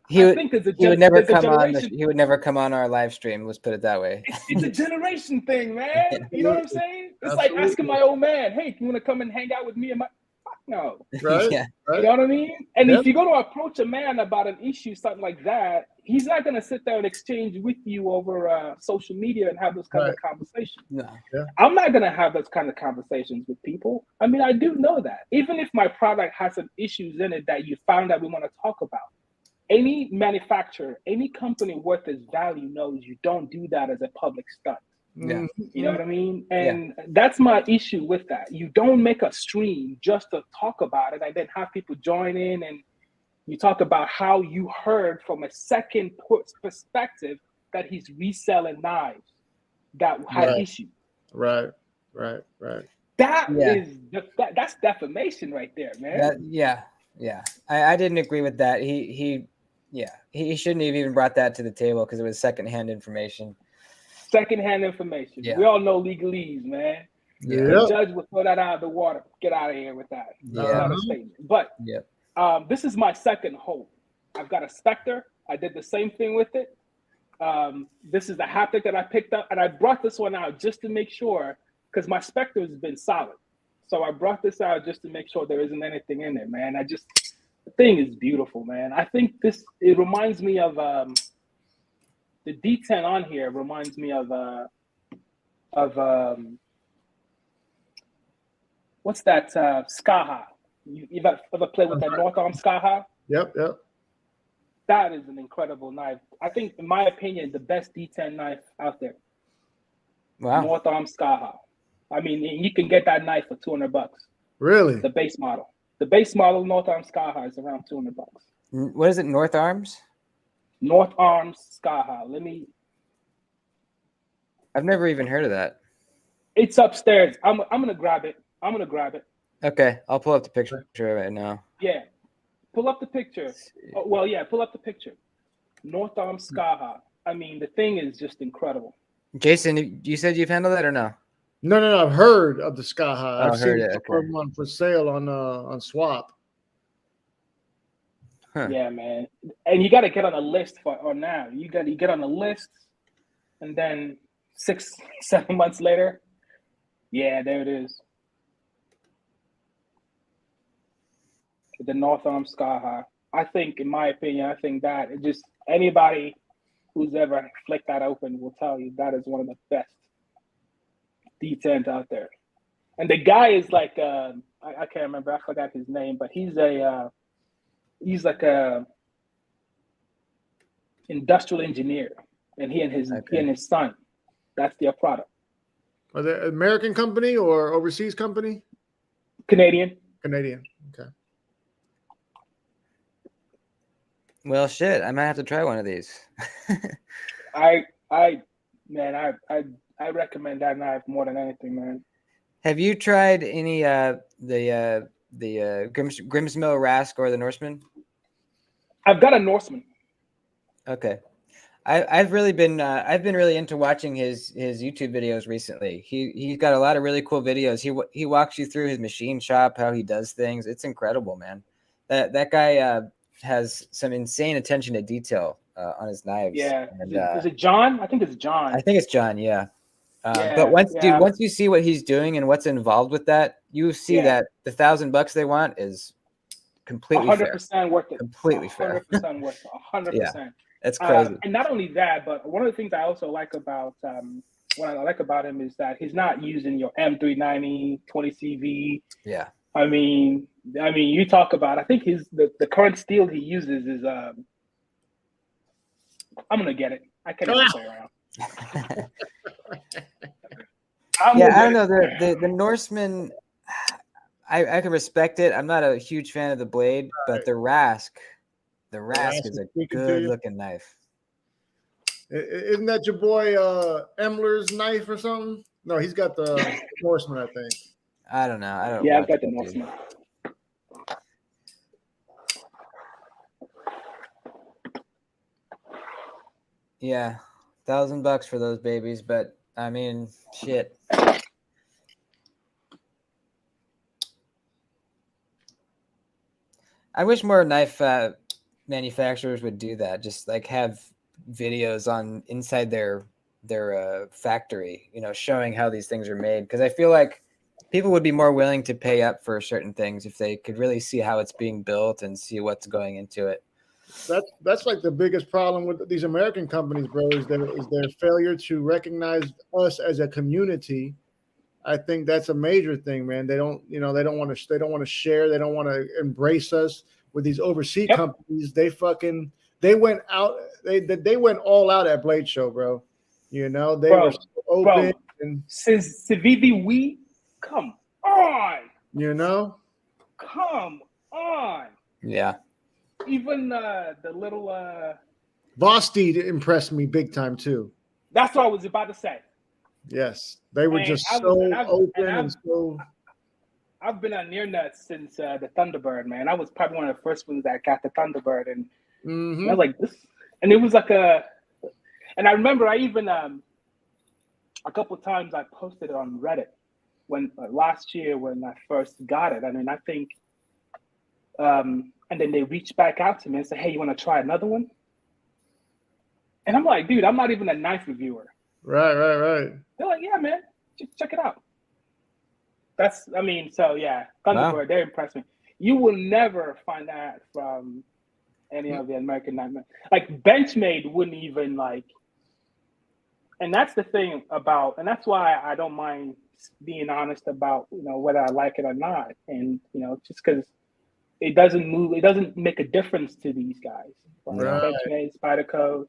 He I would, think there's a he would never there's a come on. generation. He would never come on our live stream. Let's put it that way. It's a generation thing, man. You know what I'm saying? It's like Absolutely. asking my old man, "Hey, you want to come and hang out with me?" And my fuck no. Right? Yeah. Right? You know what I mean? And Yep. if you go to approach a man about an issue, something like that, he's not going to sit there and exchange with you over social media and have those kind of conversations. No. I'm not going to have those kind of conversations with people. I mean, I do know that. Even if my product has some issues in it that you found that we want to talk about, any manufacturer, any company worth its value knows you don't do that as a public stunt. Yeah. You know what I mean? And that's my issue with that. You don't make a stream just to talk about it and then have people join in and you talk about how you heard from a second perspective that he's reselling knives that had issues. Right. That's defamation right there, man. I didn't agree with that. He shouldn't have even brought that to the table because it was secondhand information. Secondhand information. Yeah. We all know legalese, man. Yeah. The judge will throw that out of the water. Get out of here with that. That's not a statement. But this is my second hold. I've got a Spectre. I did the same thing with it. This is the haptic that I picked up, and I brought this one out just to make sure because my Spectre has been solid. So I brought this out just to make sure there isn't anything in it, man. The thing is beautiful, man. I think it reminds me of the D10 on here reminds me of what's that Skaha? You've ever played with that North Arm Skaha? Yep. That is an incredible knife. I think, in my opinion, the best D10 knife out there. Wow. North Arm Skaha. I mean, you can get that knife for $200. Really? The base model. The base model North Arm Skaha is around $200. What is it? North Arms? North Arms Skaha. I've never even heard of that. It's upstairs. I'm gonna grab it. Okay, I'll pull up the picture right now. Yeah, pull up the picture. Oh, well, yeah, pull up the picture. North Arm Skaha. I mean, the thing is just incredible. Jason, you said you've handled that or no? No. I've heard of the Skaha. I've heard seen it. one for sale on Swap. Huh. Yeah, man. And you got to get on a list or now. You get on a list, and then 6-7 months later, yeah, there it is. The North Arm Skaha. I think, in my opinion, that it just anybody who's ever flicked that open will tell you that is one of the best D10s out there. And the guy is like I can't remember. I forgot his name, but he's like a industrial engineer, and he and his son, that's their product. Are they an American company or overseas company? Canadian. Okay. Well, shit, I might have to try one of these. I recommend that knife more than anything, man. Have you tried any the Grimsmill Rask or the Norseman? I've got a Norseman. Okay, I've been really into watching his YouTube videos recently. He's got a lot of really cool videos. He walks you through his machine shop, how he does things. It's incredible, man. That guy has some insane attention to detail on his knives. Yeah, and, is it John? I think it's John. I think it's John. Yeah. But once you see what he's doing and what's involved with that, you see that the $1,000 they want is completely 100% worth it. Completely fair. 100% worth it. 100%. Yeah, that's crazy. And not only that, but one of the things I also like about what I like about him is that he's not using your M390 20CV. Yeah. I mean, you talk about. I think the current steel he uses is I'm gonna get it. I can't even play around. Yeah, I don't know. The Norseman, I can respect it. I'm not a huge fan of the blade, but the Rask is a good looking knife. Isn't that your boy Emler's knife or something? No, he's got the Norseman, I think. I don't know. I don't. Yeah, I've got the Norseman. Yeah, $1,000 for those babies, but I mean, shit. I wish more knife manufacturers would do that. Just like have videos on inside their factory, showing how these things are made. Because I feel like people would be more willing to pay up for certain things if they could really see how it's being built and see what's going into it. That's like the biggest problem with these American companies, bro, is their failure to recognize us as a community. I think that's a major thing, man. They don't want to share. They don't want to embrace us with these overseas companies. They went all out at Blade Show, bro. They were so open. And since Civivi, we come on. Come on. Yeah. Even the little Vosti impressed me big time too. That's what I was about to say. Yes, they were just so open and so. I've been on Near Nuts since the Thunderbird, man. I was probably one of the first ones that got the Thunderbird, and I was like this, and it was like and I remember I even a couple of times I posted it on Reddit when last year when I first got it. I mean, I think, and then they reached back out to me and said, "Hey, you want to try another one?" And I'm like, dude, I'm not even a knife reviewer. Right. They're like, yeah, man, just check it out. Thunderbird, they impressed me. You will never find that from any of the American knife. Like Benchmade wouldn't even like, and that's the thing about, and that's why I don't mind being honest about, whether I like it or not. And, just because it doesn't make a difference to these guys. Like Benchmade, Spyderco.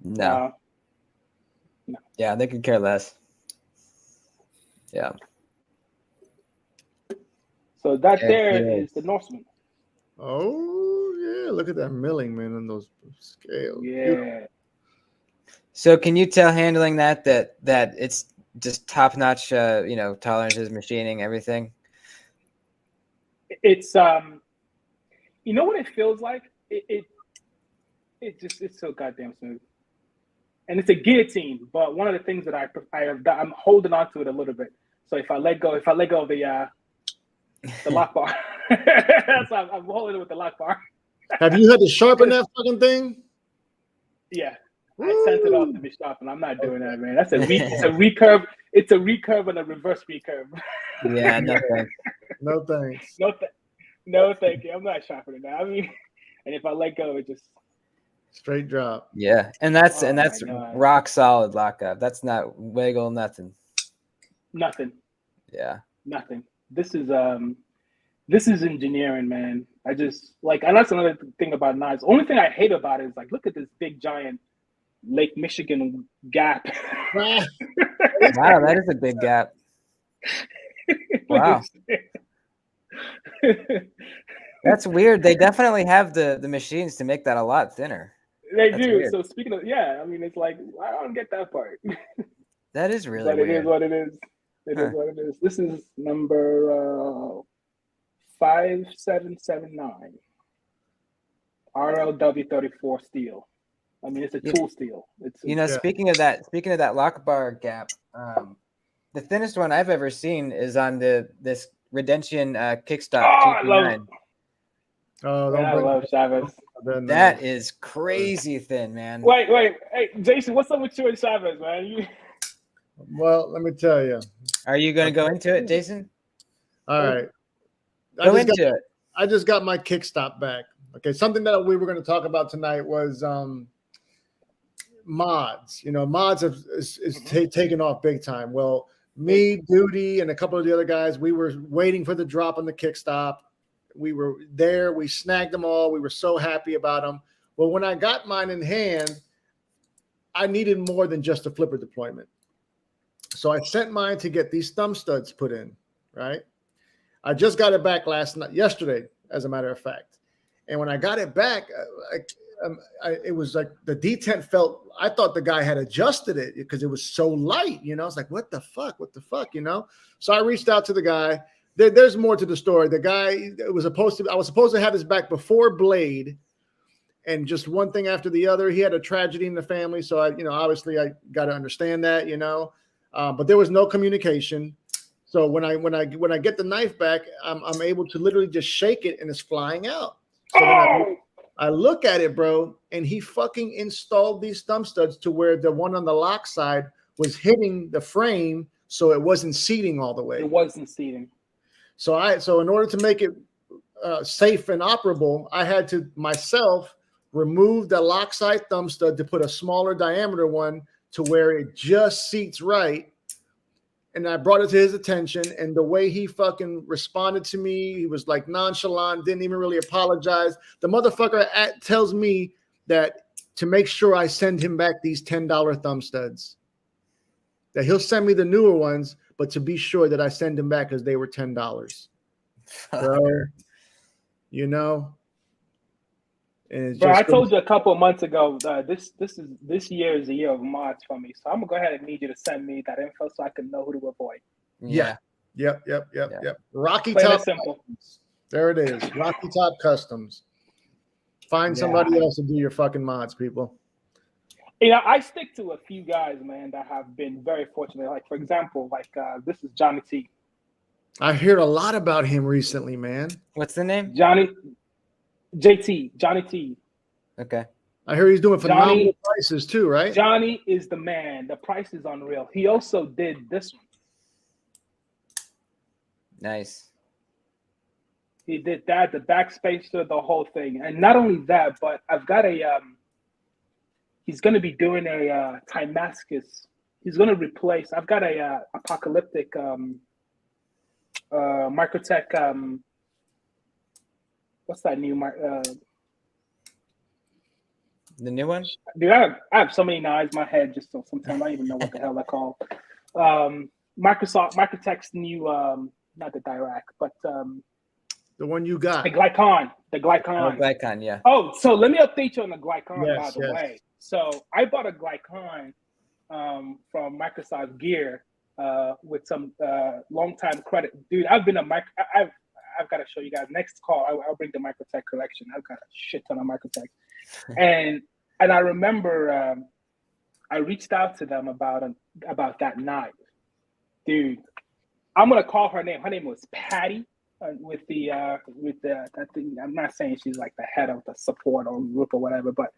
No. Yeah, they could care less. Yeah. So that is the Norseman. Oh yeah, look at that milling, man, on those scales. Yeah. So can you tell handling that it's just top notch, tolerances, machining, everything? It's you know what it feels like? It's so goddamn smooth. And it's a guillotine, but one of the things that I'm holding on to it a little bit. So if I let go of the lock bar, that's why I'm holding it with the lock bar. Have you had to sharpen that fucking thing? Yeah, I sent it off to be sharpened. I'm not doing that, man. That's it's a recurve. It's a recurve and a reverse recurve. Yeah, no thanks. No thanks. No, thank you. I'm not sharpening that. I mean, and if I let go, it just. Straight drop. Yeah, and that's rock solid lockup. That's not wiggle, nothing. Nothing. Yeah. Nothing. This is engineering, man. I just and that's another thing about knives. The only thing I hate about it is look at this big giant Lake Michigan gap. Wow, that is a big gap. Wow. That's weird. They definitely have the machines to make that a lot thinner. They do. Weird. So speaking of, I mean, it's I don't get that part. That is really but weird. It is what it is. It is what it is. This is number 5779. RLW 34 steel. I mean, it's a tool steel. Speaking of that lock bar gap, the thinnest one I've ever seen is on this Redemption kickstop. I love it. Oh, I love Chavez. That is crazy thin, man. Wait. Hey, Jason, what's up with you and Chavez, man? Well, let me tell you. Are you going to go into it, Jason? All right. Go into it. I just got my kickstop back. Okay, something that we were going to talk about tonight was mods. Mods is taking off big time. Well, me, Duty, and a couple of the other guys, we were waiting for the drop on the kickstop. We were there. We snagged them all. We were so happy about them. Well, when I got mine in hand, I needed more than just a flipper deployment. So I sent mine to get these thumb studs put in, right? I just got it back yesterday, as a matter of fact. And when I got it back, it was like the detent felt, I thought the guy had adjusted it because it was so light, I was like, what the fuck, So I reached out to the guy. There's more to the story. The guy I was supposed to have his back before Blade, and just one thing after the other. He had a tragedy in the family. So obviously I got to understand that, but there was no communication. So when I get the knife back, I'm able to literally just shake it and it's flying out. So then I look at it, bro, and he fucking installed these thumb studs to where the one on the lock side was hitting the frame, so it wasn't seating all the way. It wasn't seating. So in order to make it safe and operable, I had to myself remove the lock side thumb stud to put a smaller diameter one to where it just seats right. And I brought it to his attention, and the way he fucking responded to me, he was like nonchalant, didn't even really apologize. The motherfucker tells me that to make sure I send him back these $10 thumb studs, that he'll send me the newer ones, but to be sure that I send him back because they were $10. So, Bro, I told you a couple of months ago, this year is the year of mods for me. So I'm gonna go ahead and need you to send me that info so I can know who to avoid. Yeah. Yep. Rocky Plain Top and simple. Customs. There it is. Rocky Top Customs. Find somebody else to do your fucking mods, people. I stick to a few guys, man, that have been very fortunate. Like, for example, this is Johnny T. I heard a lot about him recently, man. What's the name? Johnny T. Okay. I hear he's doing phenomenal prices too, right? Johnny is the man. The price is unreal. He also did this one. Nice. He did that, the backspacer, the whole thing. And not only that, but I've got he's going to be doing a Timascus. He's going to replace, I've got a apocalyptic Microtech, what's that new the new one? Dude, I have so many knives in my head, just so sometimes I don't even know what the hell they're called. Microtech's new, not the Dirac, but the one you got. The Glycon. Oh, Glycon, yeah. Oh, so let me update you on the Glycon, by the way. So I bought a Glycon from Microsoft Gear with some long-time credit. Dude, I've got to show you guys. Next call, I'll bring the Microtech collection. I've got a shit ton of Microtech. And I remember I reached out to them about that knife. Dude, I'm going to call her name. Her name was Patty. With that thing, I'm not saying she's like the head of the support or group or whatever, but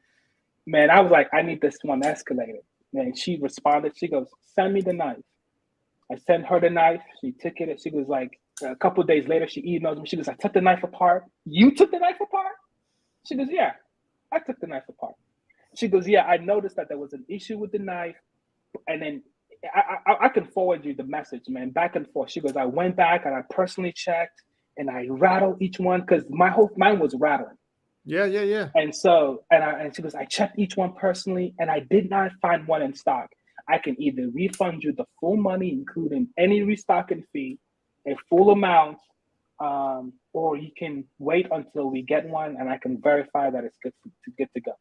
man, I was like, I need this one escalated. And she responded. She goes, "Send me the knife." I sent her the knife. She took it. And she was like, a couple of days later, she emailed me. She goes, "I took the knife apart." "You took the knife apart?" She goes, "Yeah, I took the knife apart." She goes, "Yeah, I noticed that there was an issue with the knife, and then I can forward you the message, man, back and forth." She goes, "I went back and I personally checked. And I rattled each one because mine was rattling." Yeah. And so, and she goes, "I checked each one personally, and I did not find one in stock. I can either refund you the full money, including any restocking fee, a full amount, or you can wait until we get one, and I can verify that it's good to go."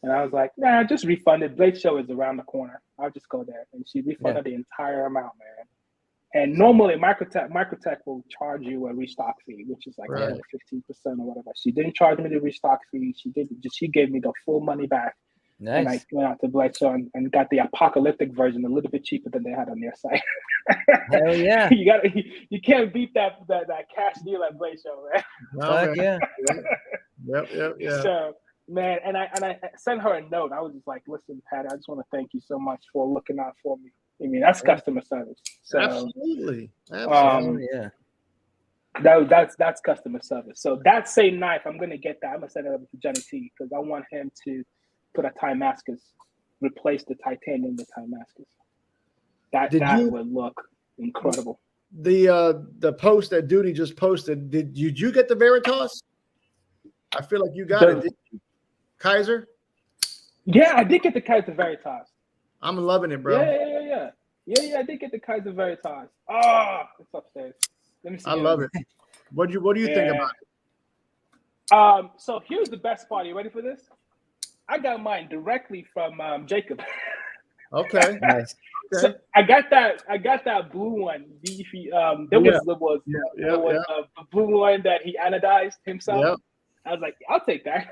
And I was like, "Nah, just refund it. Blade Show is around the corner. I'll just go there." And she refunded the entire amount, man. And normally, Microtech will charge you a restock fee, which is like 15% or whatever. She didn't charge me the restock fee. She gave me the full money back. Nice. And I went out to Blade Show and got the apocalyptic version a little bit cheaper than they had on their site. Hell yeah! You can't beat that cash deal at Blade Show, man. Fuck yeah! Yep. So, man, and I sent her a note. I was just like, "Listen, Pat, I just want to thank you so much for looking out for me." I mean, that's customer service. So, Absolutely. Yeah. That's customer service. So that same knife, I'm gonna get that. I'm gonna send it over to Johnny T because I want him to put a Timascus, replace the titanium with Timascus. That would look incredible. The post that Duty just posted. Did you get the Veritas? I feel like you got it. Did you? Kaiser? Yeah, I did get the Kaiser Veritas. I'm loving it, bro. Yeah. I did get the Kaiser Veritas. Ah, it's upstairs. Let me see. I love it. What do you think about it? So here's the best part. You ready for this? I got mine directly from Jacob. Okay. Nice. So I got that blue one. There was a blue one that he anodized himself. Yep. I was like, I'll take that.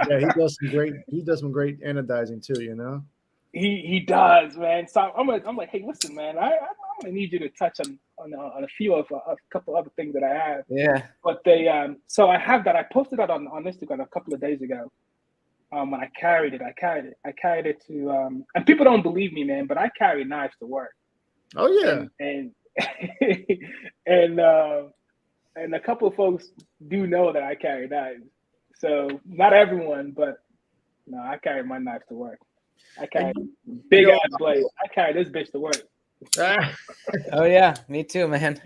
Yeah, he does some great anodizing too, you know. He does, man. So I'm like, hey, listen, man, I'm gonna need you to touch on a couple other things that I have. Yeah. But so I have that. I posted that on Instagram a couple of days ago. When I carried it to and people don't believe me, man, but I carry knives to work. Oh yeah. And and a couple of folks do know that I carry knives. So not everyone, but no, I carry my knives to work. I carry big ass blade. I carry this bitch to work. Oh yeah, me too, man.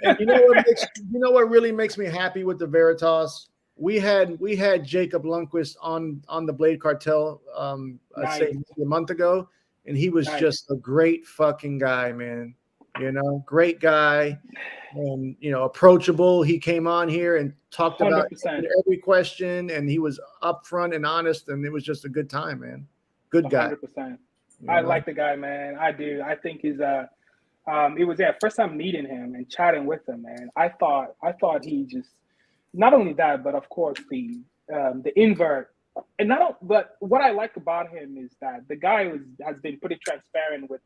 And you know what really makes me happy with the Veritas? We had Jacob Lundquist on the Blade Cartel I'd say a month ago, and he was just a great fucking guy, man. You know, great guy, and approachable. He came on here and talked 100%. About every question, and he was upfront and honest, and it was just a good time, man. Good guy. 100%. I like the guy, man. I do. I think he's it was first time meeting him and chatting with him, man. I thought he just, not only that, but of course the invert, and but what I like about him is that the guy has been pretty transparent with,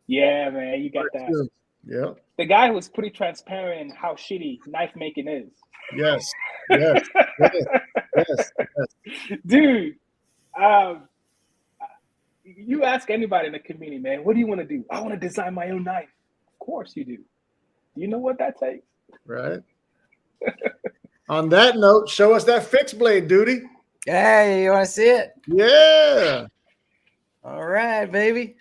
yeah, man, you got that. Yeah. The guy was pretty transparent in how shitty knife making is. Yes. Dude, you ask anybody in the community, man, what do you want to do? I want to design my own knife. Of course you do. Do you know what that takes? Right. On that note, show us that fixed blade, Duty. Hey, you want to see it? Yeah. All right, baby.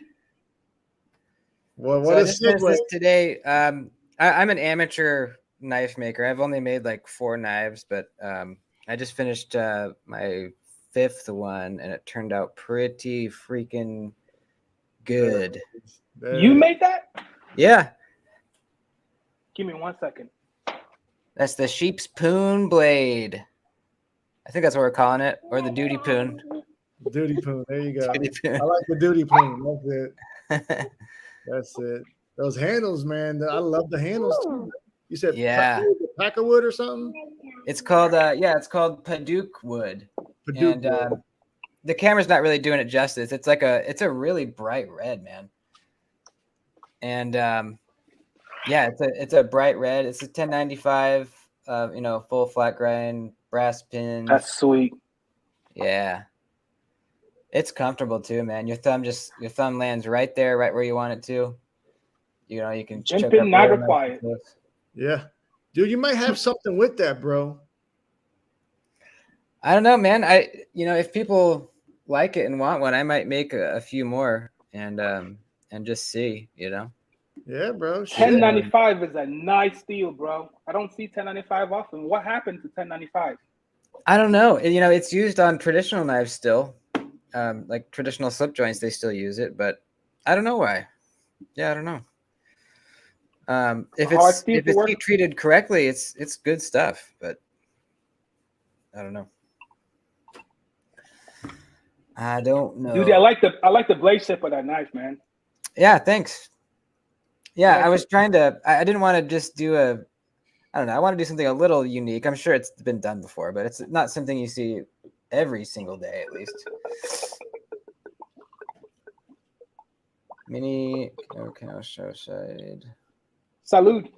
Well, what is this today? I'm an amateur knife maker. I've only made like 4 knives, but I just finished my 5th one, and it turned out pretty freaking good. You made that? Yeah. Give me 1 second. That's the sheep's poon blade. I think that's what we're calling it, or the duty poon. Duty poon. There you go. I like the duty poon. That's it. That's it. Those handles, man. I love the handles too. You said Packerwood or something? It's called it's called Paduke wood. And the camera's not really doing it justice. It's it's a really bright red, man. And it's a bright red. It's a 1095 full flat grind brass pins. That's sweet. Yeah. It's comfortable too, man. Your thumb lands right there, right where you want it to. You can jump in, not required. Yeah. Dude, you might have something with that, bro. I don't know, man. If people like it and want one, I might make a few more and just see, Yeah, bro. 1095 is a nice deal, bro. I don't see 1095 often. What happened to 1095? I don't know. It's used on traditional knives still. Like traditional slip joints, they still use it, but I don't know why. Yeah, I don't know. If it's heat treated correctly, it's good stuff, but I don't know. I don't know. Dude, I like the blade shape of that knife, man. Yeah, thanks. Yeah, I was trying to. I didn't want to just do I don't know. I want to do something a little unique. I'm sure it's been done before, but it's not something you see every single day, at least. Mini show side. Salud.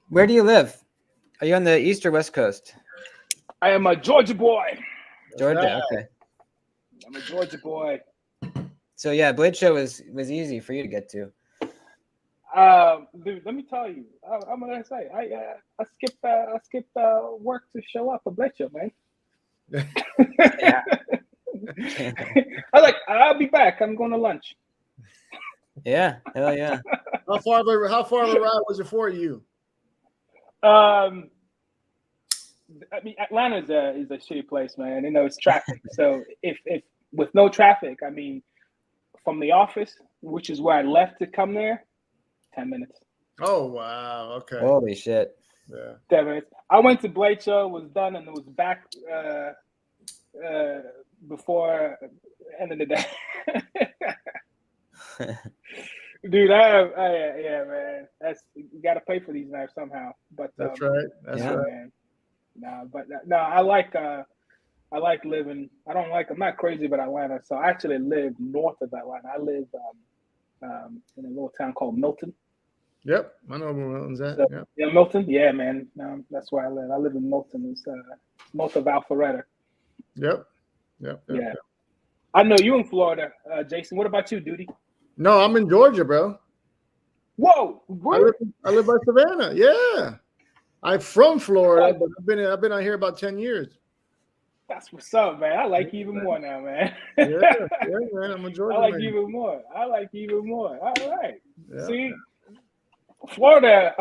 Where do you live? Are you on the East or West Coast? I am a Georgia boy. Georgia, okay. I'm a Georgia boy. So yeah, Blade Show was easy for you to get to. Dude, let me tell you. I'm gonna say I skipped work to show up for Blade Show, man. Yeah. I was like, I'll be back. I'm going to lunch. Yeah, hell yeah. How far of a ride was it for you? I mean, Atlanta is a shitty place, man. You know, it's traffic. So if with no traffic, I mean, from the office, which is where I left to come there, 10 minutes. Oh wow. Okay. Holy shit. Yeah. 10 minutes. I went to Blade Show, was done, and it was back before end of the day. Dude, yeah, man. You got to pay for these knives somehow. But That's right. That's yeah, right. Man. No, I like living. I'm not crazy about Atlanta. So I actually live north of Atlanta. I live in a little town called Milton. Yep, I know where Milton's at. So, Yep. Yeah, Milton. Yeah, man. No, that's where I live. I live in Milton. It's north of Alpharetta. Yep. Yeah. I know you in Florida, Jason. What about you, Duty? No, I'm in Georgia, bro. Whoa, I live by Savannah. Yeah, I'm from Florida, but I've been out here about 10 years. That's what's up, man. I like you even more now, man. Yeah, man. I'm a Georgia I like man. you even more. All right. Yeah. See, Florida.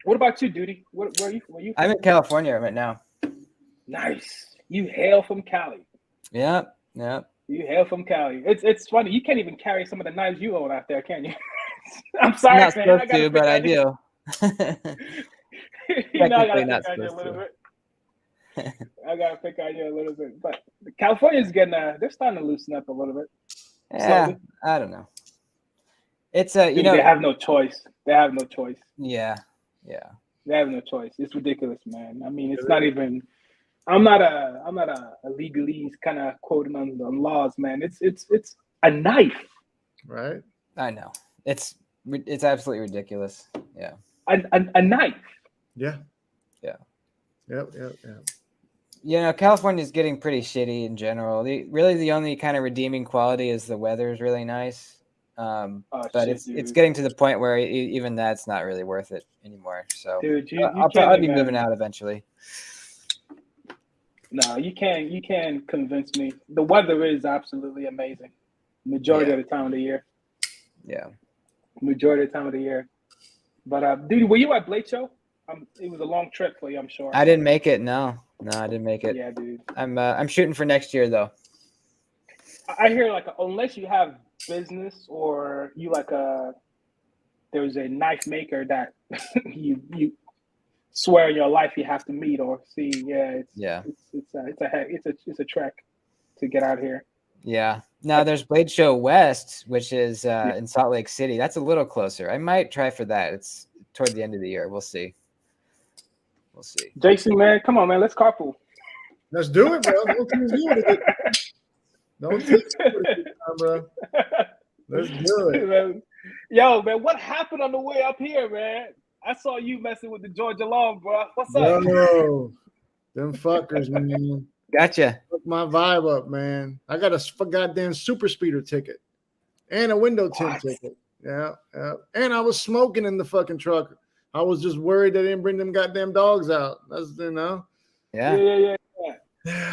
What about you, Duty? Where you? I'm in California right now. Nice. You hail from Cali. Yeah. You hail from Cali. It's funny. You can't even carry some of the knives you own out there, can you? I'm sorry, I'm not man. supposed to, but I do. You know, I Technically gotta not pick on you a supposed little to. bit. I gotta pick on you a little bit, but California's getting they're starting to loosen up a little bit. Yeah, Slowly. I don't know. It's you Dude, know, they have no choice. yeah. They have no choice. It's ridiculous, man. I mean, it's not even. I'm not a legalese kind of quoting on the laws, man. It's a knife. Right. I know. It's absolutely ridiculous. Yeah. A knife. Yeah. Yeah. Yep. You know, California's getting pretty shitty in general. Really the only kind of redeeming quality is the weather is really nice. But it's getting to the point where even that's not really worth it anymore. So dude, I'll be moving out eventually. No, you can't convince me. The weather is absolutely amazing. Majority of the time of the year. Yeah. Majority of the time of the year. But dude, were you at Blade Show? It was a long trip for you, I'm sure. I didn't make it. No, I didn't make it. Yeah, dude. I'm shooting for next year though. I hear unless you have business or you there's a knife maker that you swear in your life you have to meet or see. It's a trek to get out here. Yeah. Now there's Blade Show West, which is in Salt Lake City. That's a little closer. I might try for that. It's toward the end of the year. We'll see. Jason, man, come on, man. Let's carpool. Let's do it, bro. Don't teach me, bro. Let's do it. Man. Yo, man, what happened on the way up here, man? I saw you messing with the Georgia Law, bro. What's up? Bro, them fuckers, man. Gotcha. Fuck my vibe up, man. I got a goddamn super speeder ticket and a window tint ticket. Yeah. And I was smoking in the fucking truck. I was just worried they didn't bring them goddamn dogs out. That's Yeah.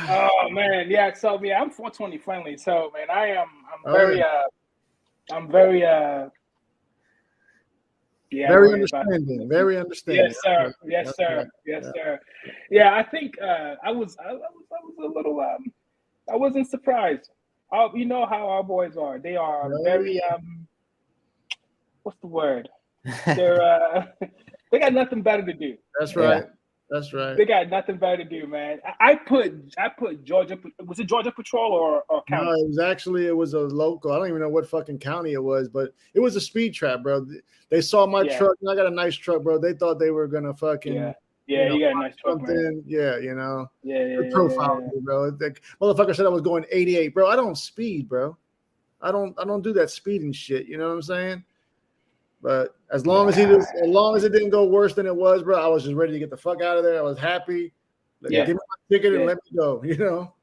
Oh man, yeah. So yeah, I'm 420 friendly. So man, I'm very very understanding. Very understanding. Yes, sir. Yeah, I think I was a little I wasn't surprised. You know how our boys are. They are very what's the word? They're they got nothing better to do. That's right. That's right. They got nothing better to do, man. I put Georgia. Was it Georgia Patrol or county? No, it was a local. I don't even know what fucking county it was, but it was a speed trap, bro. They saw my truck, and I got a nice truck, bro. They thought they were gonna fucking you got a nice truck, man. Yeah, profile me, bro. The motherfucker said I was going 88, bro. I don't speed, bro. I don't do that speeding shit. You know what I'm saying? But as long as it didn't go worse than it was, bro, I was just ready to get the fuck out of there. I was happy. Give me my ticket and let me go, you know?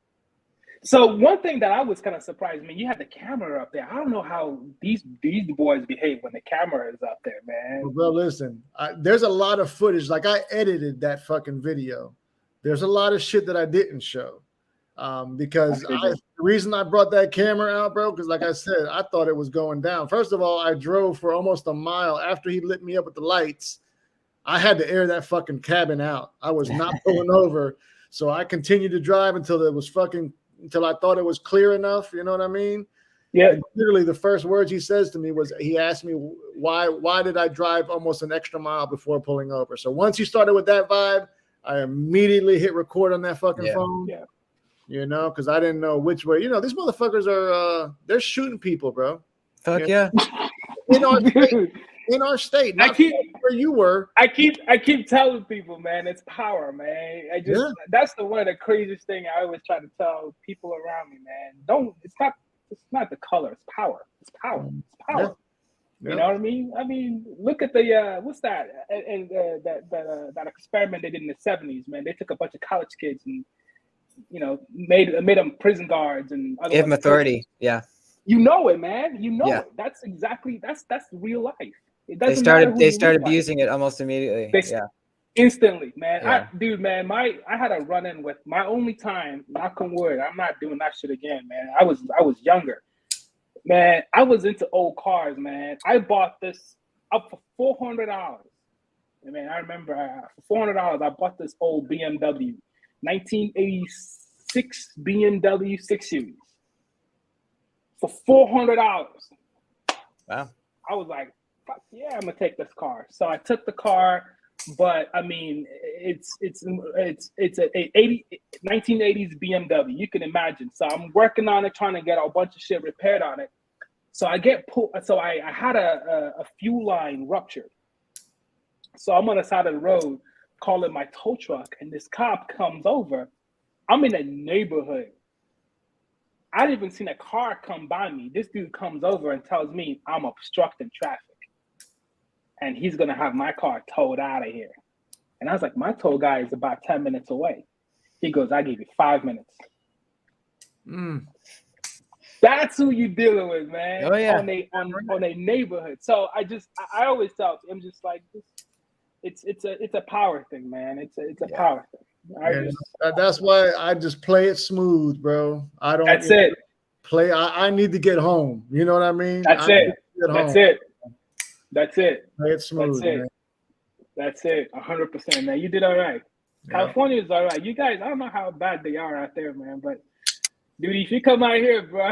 So one thing that I was kind of surprised, you had the camera up there. I don't know how these boys behave when the camera is up there, man. Well, bro, listen, there's a lot of footage. Like, I edited that fucking video. There's a lot of shit that I didn't show. Because the reason I brought that camera out, bro, because like I said, I thought it was going down. First of all, I drove for almost a mile after he lit me up with the lights. I had to air that fucking cabin out. I was not pulling over. So I continued to drive until I thought it was clear enough. You know what I mean? Yeah. And literally the first words he says to me was, he asked me why did I drive almost an extra mile before pulling over? So once he started with that vibe, I immediately hit record on that fucking phone. Yeah. You know, because I didn't know which way. You know, these motherfuckers are they're shooting people, bro. Fuck yeah. In our state, not where you were. I keep telling people, man, it's power, man. That's one of the craziest thing I always try to tell people around me, man. It's not the color, it's power. It's power. It's power. Yeah. You know what I mean? I mean, look at the what's that? And that experiment they did in the 70s, man. They took a bunch of college kids and made them prison guards and gave them authority. Yeah. You know it, man. You know it. That's real life. It doesn't they started abusing it almost immediately. Instantly, man. Yeah. I had a run-in with my only time, knock on wood, I'm not doing that shit again, man. I was younger. Man, I was into old cars, man. I bought this up for $400. And man, I remember for $400 I bought this old BMW, 1986 BMW 6 Series. For $400. Wow. I was like, fuck yeah, I'm gonna take this car. So I took the car, but I mean, it's a 1980s BMW. You can imagine. So I'm working on it, trying to get a bunch of shit repaired on it. So I get pulled. So I had a fuel line ruptured. So I'm on the side of the road calling my tow truck, and this cop comes over. I'm in a neighborhood. I didn't even seen a car come by me. This dude comes over and tells me I'm obstructing traffic. And he's going to have my car towed out of here. And I was like, my tow guy is about 10 minutes away. He goes, I give you 5 minutes. That's who you dealing with, man. Oh, yeah. On a neighborhood. So I always tell them, I'm just like, it's a power thing, man. It's a power thing. That's why I just play it smooth, bro. I don't. That's it. Play. I need to get home. You know what I mean? That's it. That's it. Play it smooth. That's it. 100%, man. You did all right. Yeah. California is all right. You guys, I don't know how bad they are out there, man. But dude, if you come out here, bro.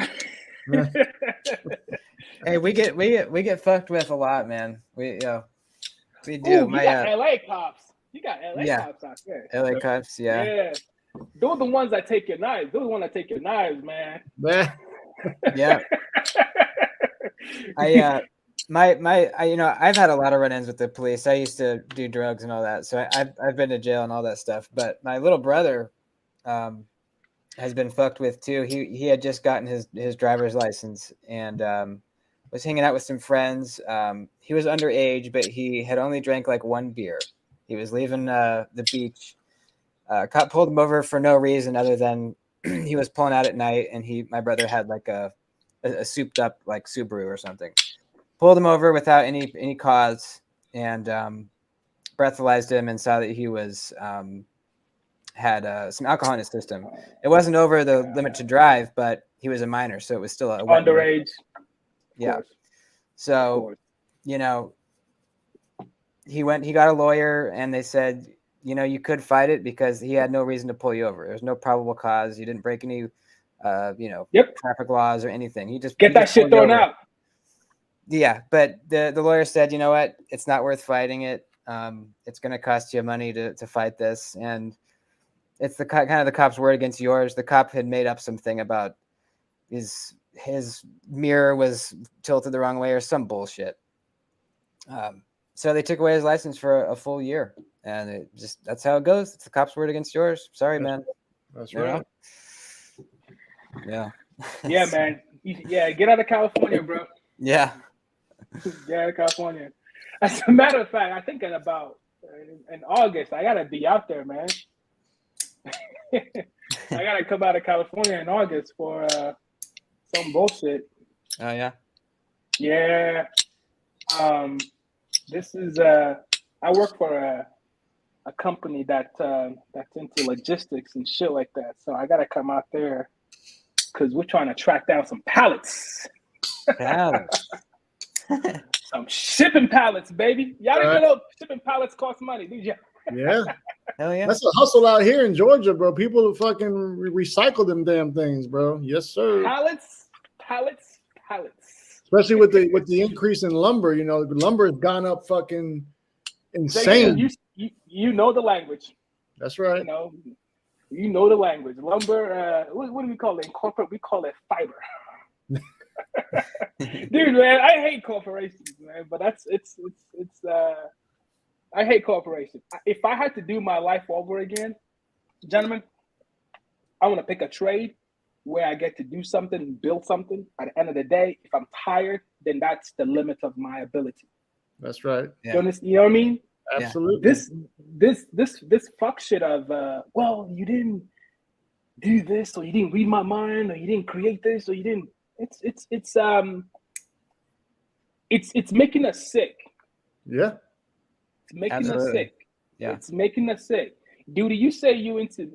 Hey, we get fucked with a lot, man. We do. You got LA cops. You got LA cops out there. LA cops, yeah. Yeah. They're the ones that take your knives. They're the ones that take your knives, man. Yeah. I've had a lot of run-ins with the police. I used to do drugs and all that. So I've been to jail and all that stuff. But my little brother has been fucked with too. He had just gotten his driver's license and was hanging out with some friends. He was underage, but he had only drank like one beer. He was leaving the beach. Cop pulled him over for no reason other than he was pulling out at night, and my brother had like a souped up like Subaru or something. Pulled him over without any cause, and breathalyzed him and saw that he was had some alcohol in his system. It wasn't over the limit to drive, but he was a minor, so it was still a underage. Yeah. So, he got a lawyer, and they said, you could fight it because he had no reason to pull you over. There's no probable cause. You didn't break any, traffic laws or anything. You just get that shit thrown out. Yeah, but the lawyer said, you know what? It's not worth fighting it. It's going to cost you money to fight this, and it's the kind of the cop's word against yours. The cop had made up something about his mirror was tilted the wrong way or some bullshit. So they took away his license for a full year, and that's how it goes. It's the cop's word against yours. Sorry, man. That's right. Yeah. Yeah, man. Yeah, get out of California, bro. Yeah. Get out of California. As a matter of fact, I think in August, I gotta be out there, man. I gotta come out of California in August for some bullshit. Oh yeah. Yeah. This is I work for a company that's into logistics and shit like that. So I gotta come out there because we're trying to track down some pallets. Pallets. Some shipping pallets, baby. Y'all didn't know shipping pallets cost money, did you? Yeah. Hell yeah. That's a hustle out here in Georgia, bro. People who fucking recycle them damn things, bro. Yes, sir. Pallets. Especially with the increase in lumber, you know, lumber has gone up fucking insane. You know the language. That's right. You know the language. Lumber. What do we call it? In corporate, we call it fiber. Dude, man, I hate corporations, man. But it's. I hate corporations. If I had to do my life over again, gentlemen, I want to pick a trade where I get to do something and build something. At the end of the day, if I'm tired, then that's the limit of my ability. That's right. Yeah. You know what I mean? Absolutely. This fuck shit of well, you didn't do this, or you didn't read my mind, or you didn't create this, or you didn't. It's making us sick. Yeah. It's making us sick. Yeah. It's making us sick. Dude, you say you into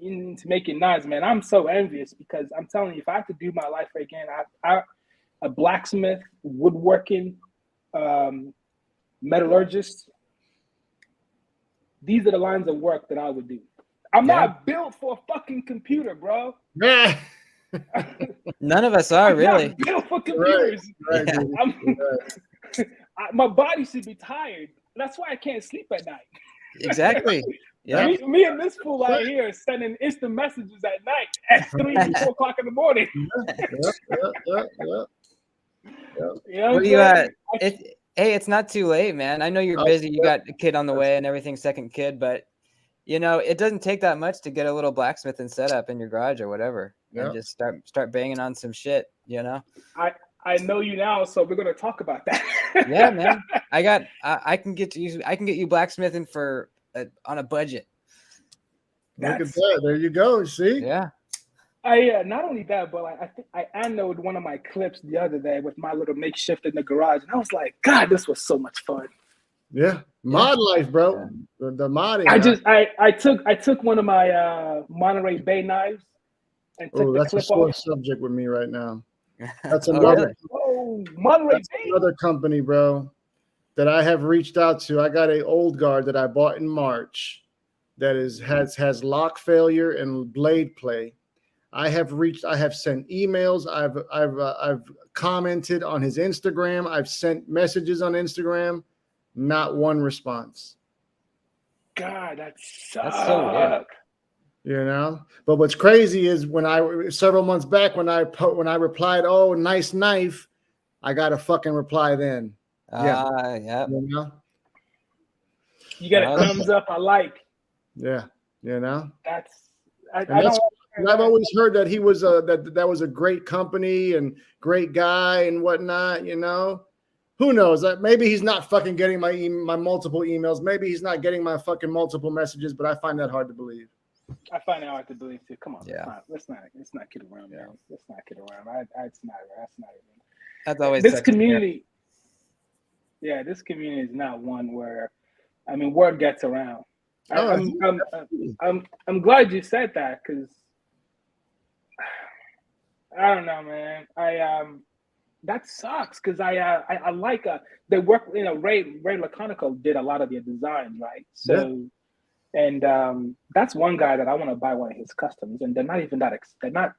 making knives, man. I'm so envious because I'm telling you, if I have to do my life again, a blacksmith, woodworking, metallurgist, these are the lines of work that I would do. I'm not built for a fucking computer, bro. Yeah. None of us are really. Not built for computers. Right. My body should be tired. That's why I can't sleep at night. Exactly. Yeah. Me and this fool out here sending instant messages at night at 3 and 4 o'clock in the morning. Yeah. Hey, it's not too late, man. I know you're busy. You got a kid on the way and everything, second kid, but you know, it doesn't take that much to get a little blacksmithing setup in your garage or whatever, and just start banging on some shit. You know. I know you now, so we're gonna talk about that. Yeah, man. I can get you blacksmithing for on a budget. Look at that. There you go. See? Yeah. I not only that, but I think I annoed one of my clips the other day with my little makeshift in the garage, and I was like, God, this was so much fun. Yeah, mod life, bro. Yeah. The modding. I took one of my Monterey Bay knives and took the clip off. That's a subject with me right now. That's another. Monterey Bay. Another company, bro, that I have reached out to. I got a old guard that I bought in March that has lock failure and blade play. I have sent emails. I've commented on his Instagram. I've sent messages on Instagram. Not one response. God, that's so weird. You know, but what's crazy is several months back when I replied, "Oh, nice knife," I got a fucking reply then. Yeah. You know? You got a thumbs up. I like. Yeah. You know. I've always heard that he was that was a great company and great guy and whatnot. You know. Who knows? Maybe he's not fucking getting my multiple emails. Maybe he's not getting my fucking multiple messages. But I find that hard to believe. I find it hard to believe too. Come on, yeah. Let's not kid around, man. Let's not kid around. That's not even. That's always this community. Yeah, this community is not one where, I mean, word gets around. I'm glad you said that because I don't know, man. That sucks because I like they work. You know, Ray Laconico did a lot of their designs, right? So. Yeah. And that's one guy that I want to buy one of his customs, and they're not even they're not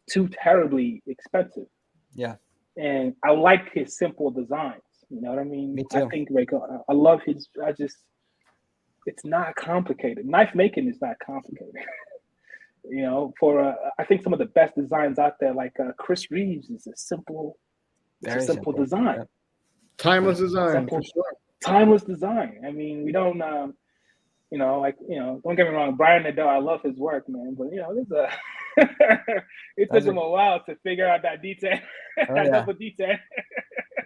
too terribly expensive. Yeah. And I like his simple designs. You know what I mean? Me too. I think I love his. It's not complicated. Knife making is not complicated. You know, I think some of the best designs out there, like Chris Reeves, is a simple design. Yeah. Timeless design. For sure. Timeless design. I mean, we don't. Don't get me wrong, Brian Nadeau, I love his work, man. But it took him a while to figure out that detail, double detail.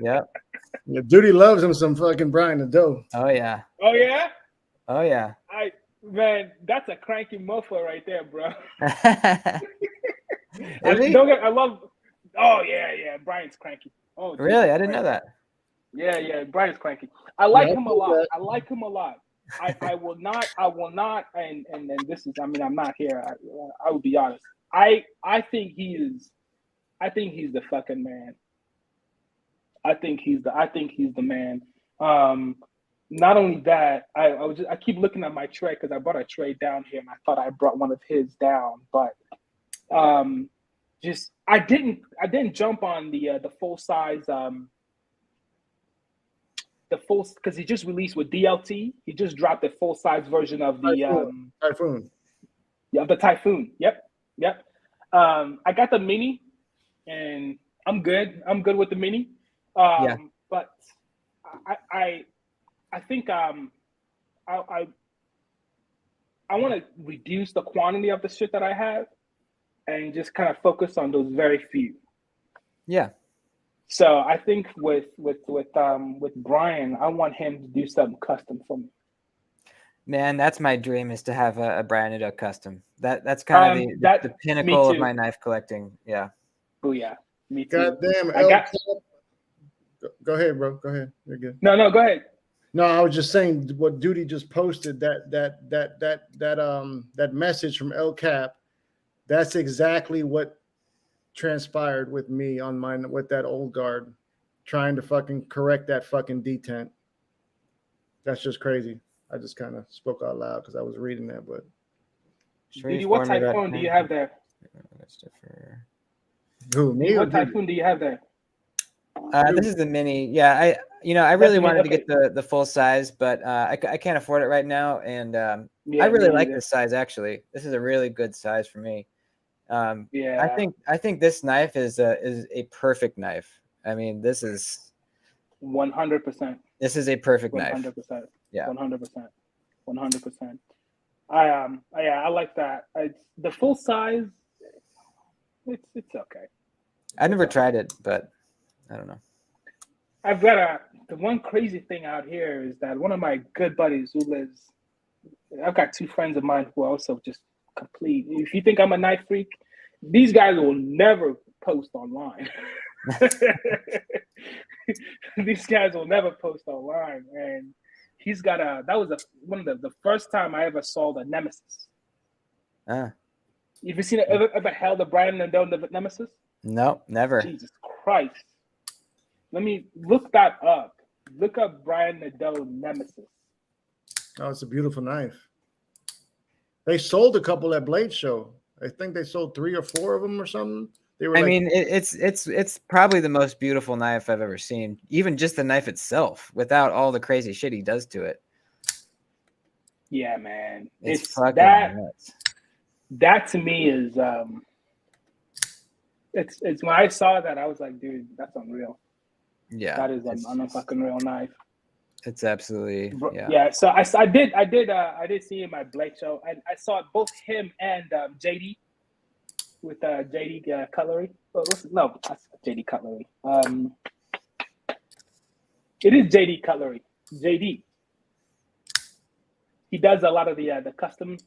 Yeah. Duty loves him some fucking Brian Nadeau. Oh yeah. Oh yeah. Oh yeah. Man, that's a cranky mofo right there, bro. I love. Oh yeah. Brian's cranky. Oh. Dude, really? I didn't know that. Yeah. Brian's cranky. I like him a lot. I will not, and this is, I mean, I'm not here. I will be honest. I think he's the fucking man. I think he's the man. Not only that, I keep looking at my tray because I brought a tray down here and I thought I brought one of his down, but just I didn't jump on the full size the full because he just released with DLT. He just dropped the full size version of the Typhoon. Yeah, the Typhoon. Yep. I got the mini, and I'm good. I'm good with the mini. Yeah. But I think I want to reduce the quantity of the shit that I have, and just kind of focus on those very few. Yeah. So I think with Brian, I want him to do something custom for me. Man, that's my dream, is to have a Brian Nadeau custom. That's kind of the pinnacle of my knife collecting. Yeah. Oh yeah, me too. Goddamn. Go ahead, bro. Go ahead. You're good. No, go ahead. No, I was just saying what Duty just posted, that message from El Cap. That's exactly what transpired with me on mine with that old guard, trying to fucking correct that fucking detent. That's just crazy. I just kind of spoke out loud because I was reading that. But Duty, what Typhoon do you have there? Who, me? What Typhoon do you have there? This is the mini. Yeah, I really wanted to get the full size, but I can't afford it right now, and I really like this size. Actually, this is a really good size for me. Yeah, I think this knife is a perfect knife. I mean, this is 100%. This is a perfect knife. 100%. Yeah, 100%. I like that. The full size. It's okay. I've never tried it, but I don't know. I've got the one crazy thing out here is that one of my good buddies who lives. I've got two friends of mine who are also just complete. If you think I'm a knife freak, these guys will never post online. These guys will never post online, and he's got one of the first time I ever saw the Nemesis. Ah. Have you seen it? Ever held a Brian Nadeau Nemesis? No, never. Jesus Christ! Let me look that up. Look up Brian Nadeau Nemesis. Oh, it's a beautiful knife. They sold a couple at Blade Show. I think they sold 3 or 4 of them or something. They were. I mean, it's probably the most beautiful knife I've ever seen. Even just the knife itself, without all the crazy shit he does to it. Yeah, man. It's fucking nuts. That to me is it's when I saw that I was like, dude, that's unreal. Yeah, that is a fucking real knife. It's absolutely yeah. So I did see him at Blake Show, and I saw both him and JD with JD Cutlery. Oh, no, that's JD Cutlery. It is JD Cutlery. JD. He does a lot of the custom.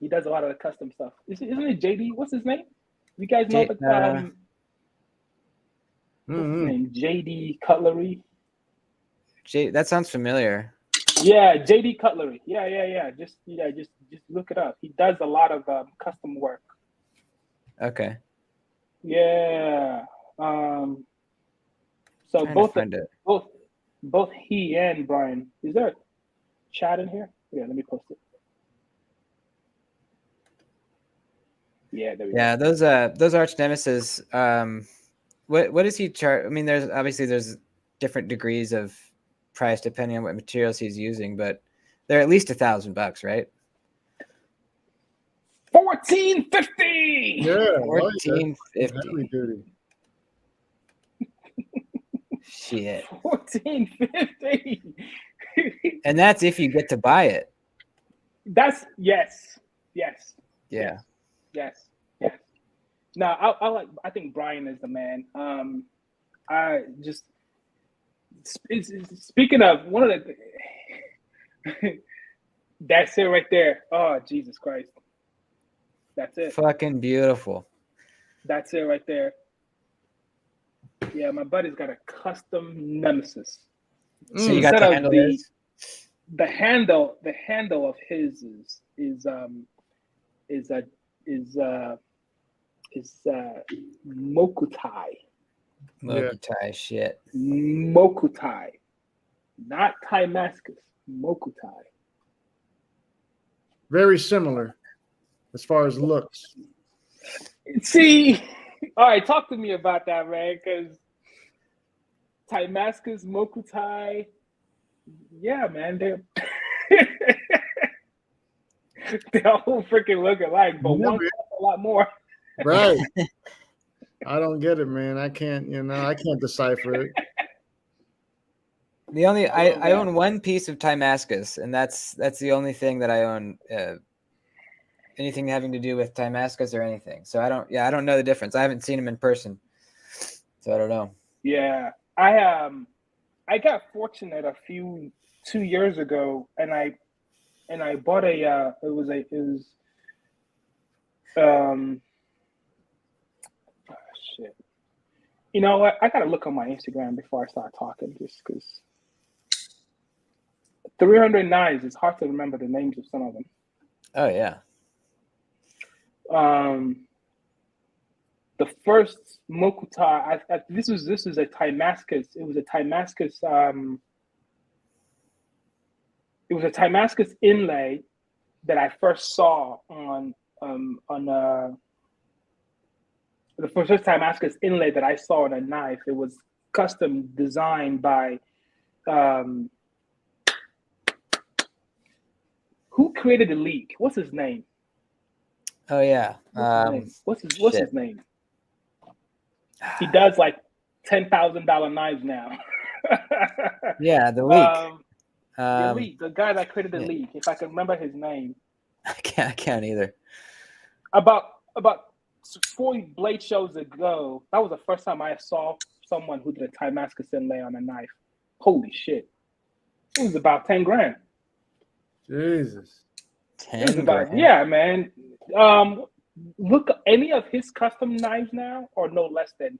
He does a lot of the custom stuff. Isn't it JD? What's his name? You guys know what's his name? JD Cutlery. That sounds familiar. Yeah, JD Cutlery. Yeah. Just look it up. He does a lot of custom work. Okay. Yeah. So both he and Brian. Is there a chat in here? Yeah, let me post it. Yeah, there we go. Yeah, those arch nemesis. What does he charge? I mean, there's different degrees of price depending on what materials he's using, but they're at least $1,000, right? $1,450. Yeah, $1,450. Shit. $1,450. And that's if you get to buy it. That's yes. Yeah. Yes. No, I think Brian is the man. I just speaking of one of the that's it right there. Oh, Jesus Christ. That's it. Fucking beautiful. That's it right there. Yeah, my buddy's got a custom Nemesis. So you got the handle. The handle of his is Mokutai. Mokutai shit. Mokutai, not Timascus. Mokutai. Very similar as far as looks. See, all right, talk to me about that, man, because Timascus, Mokutai, yeah, man, they're they all freaking look alike, but one costs a lot more. Right. I don't get it, man. I can't decipher it. The only I own one piece of Timascus, and that's the only thing that I own. Anything having to do with Timascus or anything. So I don't know the difference. I haven't seen him in person, so I don't know. Yeah, I got fortunate 2 years ago, and I bought a shit. You know what? I gotta look on my Instagram before I start talking, just because 309s. It's hard to remember the names of some of them. Oh yeah. The first Mokutai, this was a Timascus. It was a Timascus. It was a Timascus inlay that I first saw on the first Timascus inlay that I saw on a knife. It was custom designed by who created the leak? What's his name? Oh yeah. What's his name? He does like $10,000 knives now. Yeah, the leak. The leak, the guy that created the leak. If I can remember his name. I can't either. About 4 blade shows ago, that was the first time I saw someone who did a Timascus inlay on a knife. Holy shit! It was about $10,000. Jesus. 10 grand. Yeah, man. Look, any of his custom knives now are no less than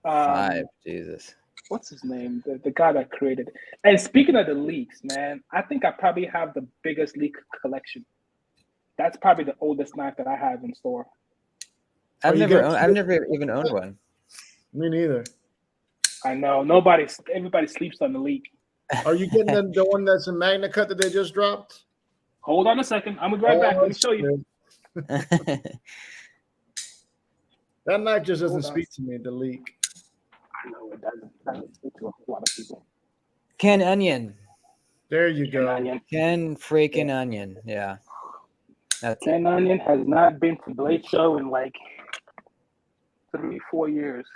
$5,000. Jesus. What's his name? The guy that created it. And speaking of the leaks, man, I think I probably have the biggest leak collection. That's probably the oldest knife that I have in store. I've never even owned one. Me neither. I know. Everybody sleeps on the leak. Are you getting the one that's in Magna Cut that they just dropped? Hold on a second. I'm gonna be right back. Let me show you. That knife just doesn't speak to me, the leak. I know it doesn't speak to a lot of people. Ken Onion. There you go. Ken freaking Onion. Yeah. Ken Onion has not been to Blade Show in like 3-4 years.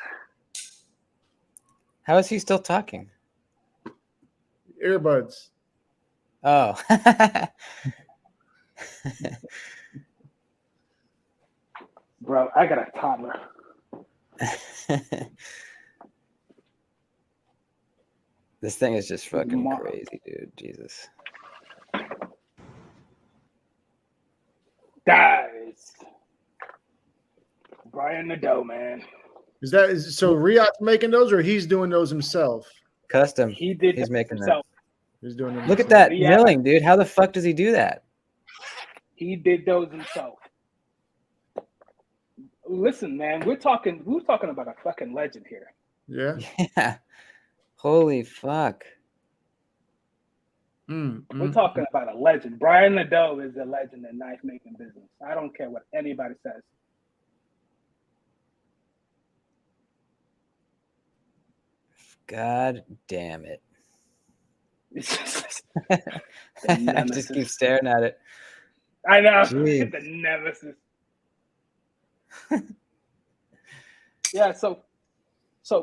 How is he still talking? Earbuds. Oh. Bro, I got a toddler. This thing is just fucking crazy, dude. Jesus. Guys. Brian Nadeau, man. So Riyad's making those, or he's doing those himself? Custom. He's making himself. He's doing them. Look at that milling, dude. How the fuck does he do that? He did those himself. Listen, man, we're talking about a fucking legend here. Yeah. Yeah. Holy fuck. We're talking about a legend. Brian Nadeau is a legend in knife making business. I don't care what anybody says. God damn it. I just keep staring at it. I know. Jeez. The nemesis. Yeah, so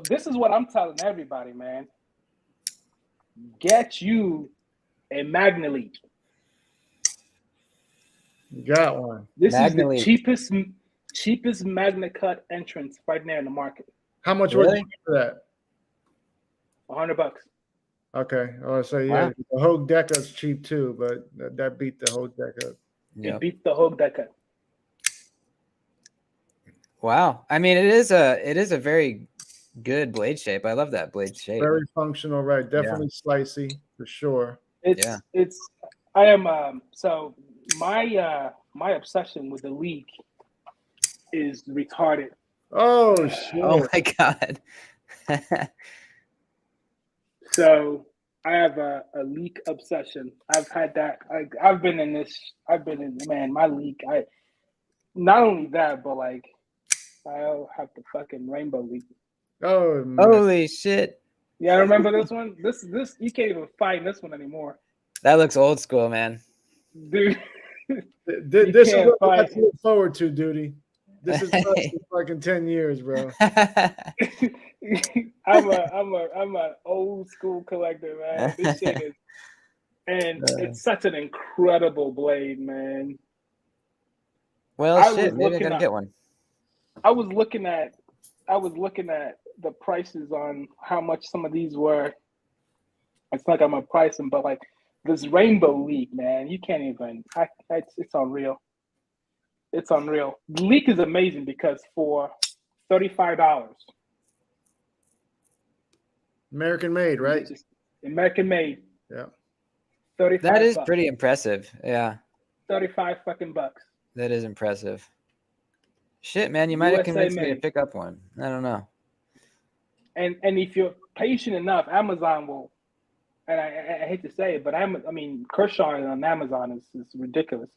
this is what I'm telling everybody, man. Get you a Magna Leak. You got one. This Magna is the cheapest Magna Cut entrance right now in the market. How much would you pay for that? $100. Okay. Oh, so yeah, the Hogue Deca's cheap too, but that beat the Hogue Deca. It beat the Hogue Deca. Wow. I mean, it is a very good blade shape. I love that blade shape. Very functional, right? Definitely slicey for sure. I am so my obsession with the leak is retarded. Oh shit! Oh my god. So I have a leak obsession. I've had that. I've been in this. I've been in, man, my leak. I not only that, but like I have the fucking rainbow leak. Oh man. Holy shit. Yeah, I remember this one. This you can't even find this one anymore, That looks old school, man. dude. This is can't what we have find- to look forward to, Duty. This is us in fucking 10 years, bro. I'm a old school collector, man. This shit is, and it's such an incredible blade, man. Well, I shit, was maybe I looking gotta at- get one. I was looking at the prices on how much some of these were. It's like I'm a price them, but like this rainbow leak, man, you can't even. It's unreal. It's unreal. The leak is amazing because for $35, American made, right? just American made, Yeah. 35. That is bucks. pretty impressive. Yeah, 35 fucking bucks. that is impressive. Shit, man, you might have USA convinced me to made. pick up one. I don't know. And if you're patient enough, Amazon will. And I hate to say it, but I mean Kershaw on Amazon is ridiculous.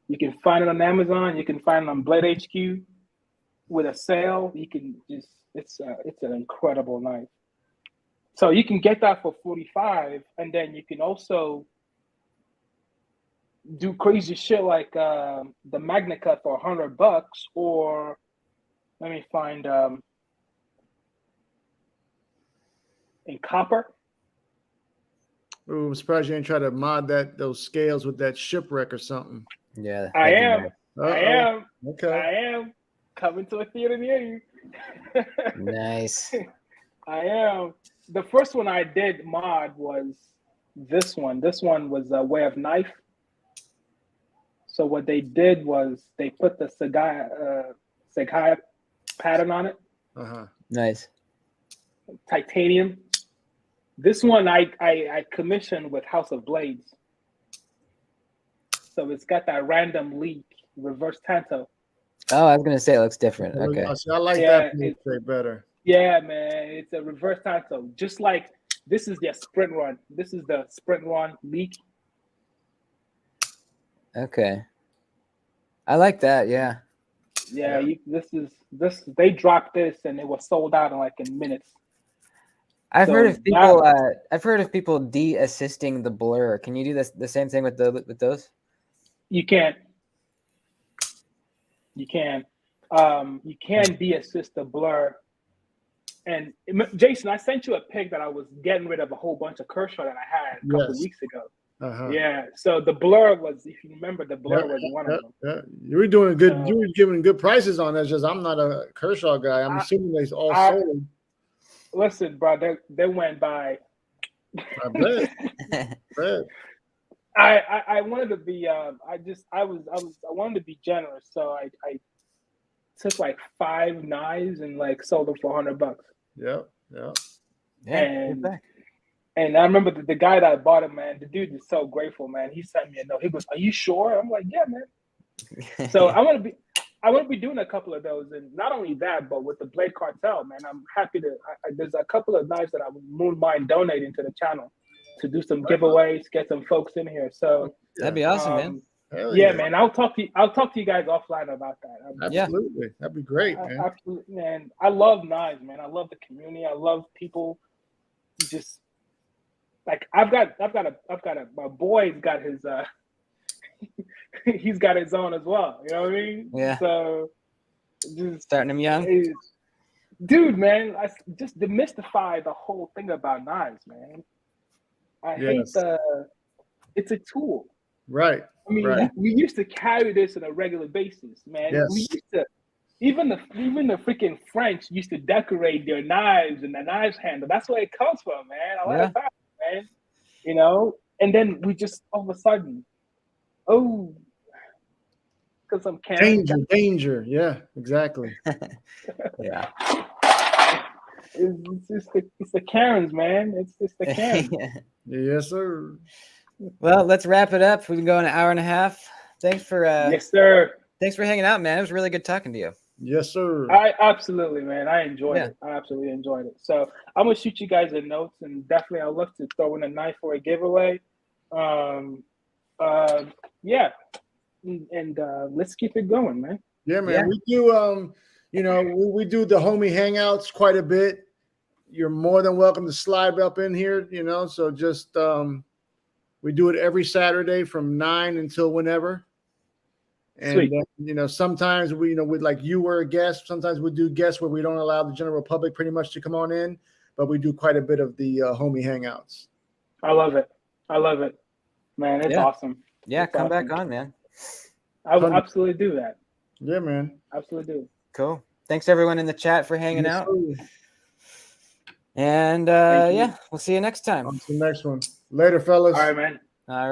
You can find it on Amazon. You can find it on Blade HQ with a sale. You can just it's an incredible knife. So you can get that for 45, and then you can also do crazy shit like the Magna Cut for $100, or let me find in copper. Ooh, I'm surprised you ain't try to mod those scales with that shipwreck or something. Yeah, I that'd be am. nice. I am. Okay. I am coming to a theater near you. Nice. I am. The first one I did mod was this one. This one was a Way of Knife. So what they did was they put the Segai pattern on it, Uh-huh. Nice. titanium. This one I commissioned with House of Blades. So it's got that random leak, reverse tanto. Oh, I was gonna say it looks different. Okay. See, I like Yeah, that portrait better. Yeah, man, it's a reverse tanto. Just like this is their sprint run. This is the sprint run leak. Okay. I like that. Yeah. Yeah, this. They dropped this and it was sold out in like in minutes. I've So heard of people. I've heard of people de-assisting the blur. Can you do the same thing with those? You can't. You can. You can de-assist the blur. And Jason, I sent you a pic that I was getting rid of a whole bunch of Kershaw that I had a couple of weeks ago. Uh-huh. Yeah. So the blur was, if you remember, the blur was one of them. Yeah. You were doing good. You were giving good prices on that. Just I'm not a Kershaw guy. I'm assuming they all sold. Listen, bro, they went by. I bet. I wanted to be. I wanted to be generous, so I took like 5 knives and like sold them for $100. Yeah. And I remember the guy that bought it, man. The dude is so grateful, man. He sent me a note. He goes, "Are you sure?" I'm like, "Yeah, man." So I want to be doing a couple of those, and not only that, but with the Blade Cartel, man. I'm happy to. There's a couple of knives that I wouldn't mind donating to the channel to do some giveaways, get some folks in here. So that'd be awesome, man. Yeah, man. I'll talk to you guys offline about that. Absolutely, that'd be great, man. Absolutely, man. I love knives, man. I love the community. I love people. Just like my boy's got his he's got his own as well. You know what I mean? Yeah. So just starting him young. Dude, man, I just demystify the whole thing about knives, man. I hate it's a tool. Right. I mean, we used to carry this on a regular basis, man. Yes. We used to even the freaking French used to decorate their knives and the knives handle. That's where it comes from, man. I like that, man. You know, and then we just all of a sudden, because I'm danger. Yeah, exactly. Yeah. It's the Karens, man. It's the Karens. Yes, sir. Well, let's wrap it up. We've been going an hour and a half. Thanks for yes, sir. Thanks for hanging out, man. It was really good talking to you. Yes, sir. I absolutely, man. I enjoyed Yeah. it. I absolutely enjoyed it. So I'm gonna shoot you guys a notes, and definitely I'd love to throw in a knife for a giveaway. Um, yeah, and let's keep it going, man. Yeah, man. Yeah. We do we do the homie hangouts quite a bit. You're more than welcome to slide up in here, so just we do it every Saturday from 9 until whenever. And Sweet. sometimes we like you were a guest. Sometimes we do guests where we don't allow the general public pretty much to come on in, but we do quite a bit of the homie hangouts. I love it. I love it, man. It's awesome. Yeah, It's come awesome. back on, man. I will absolutely do that. Yeah, man. Absolutely do. Cool. Thanks everyone in the chat for hanging out. Sir. And Thank you. yeah, we'll see you next time. On to the next one. Later, fellas. All right, man.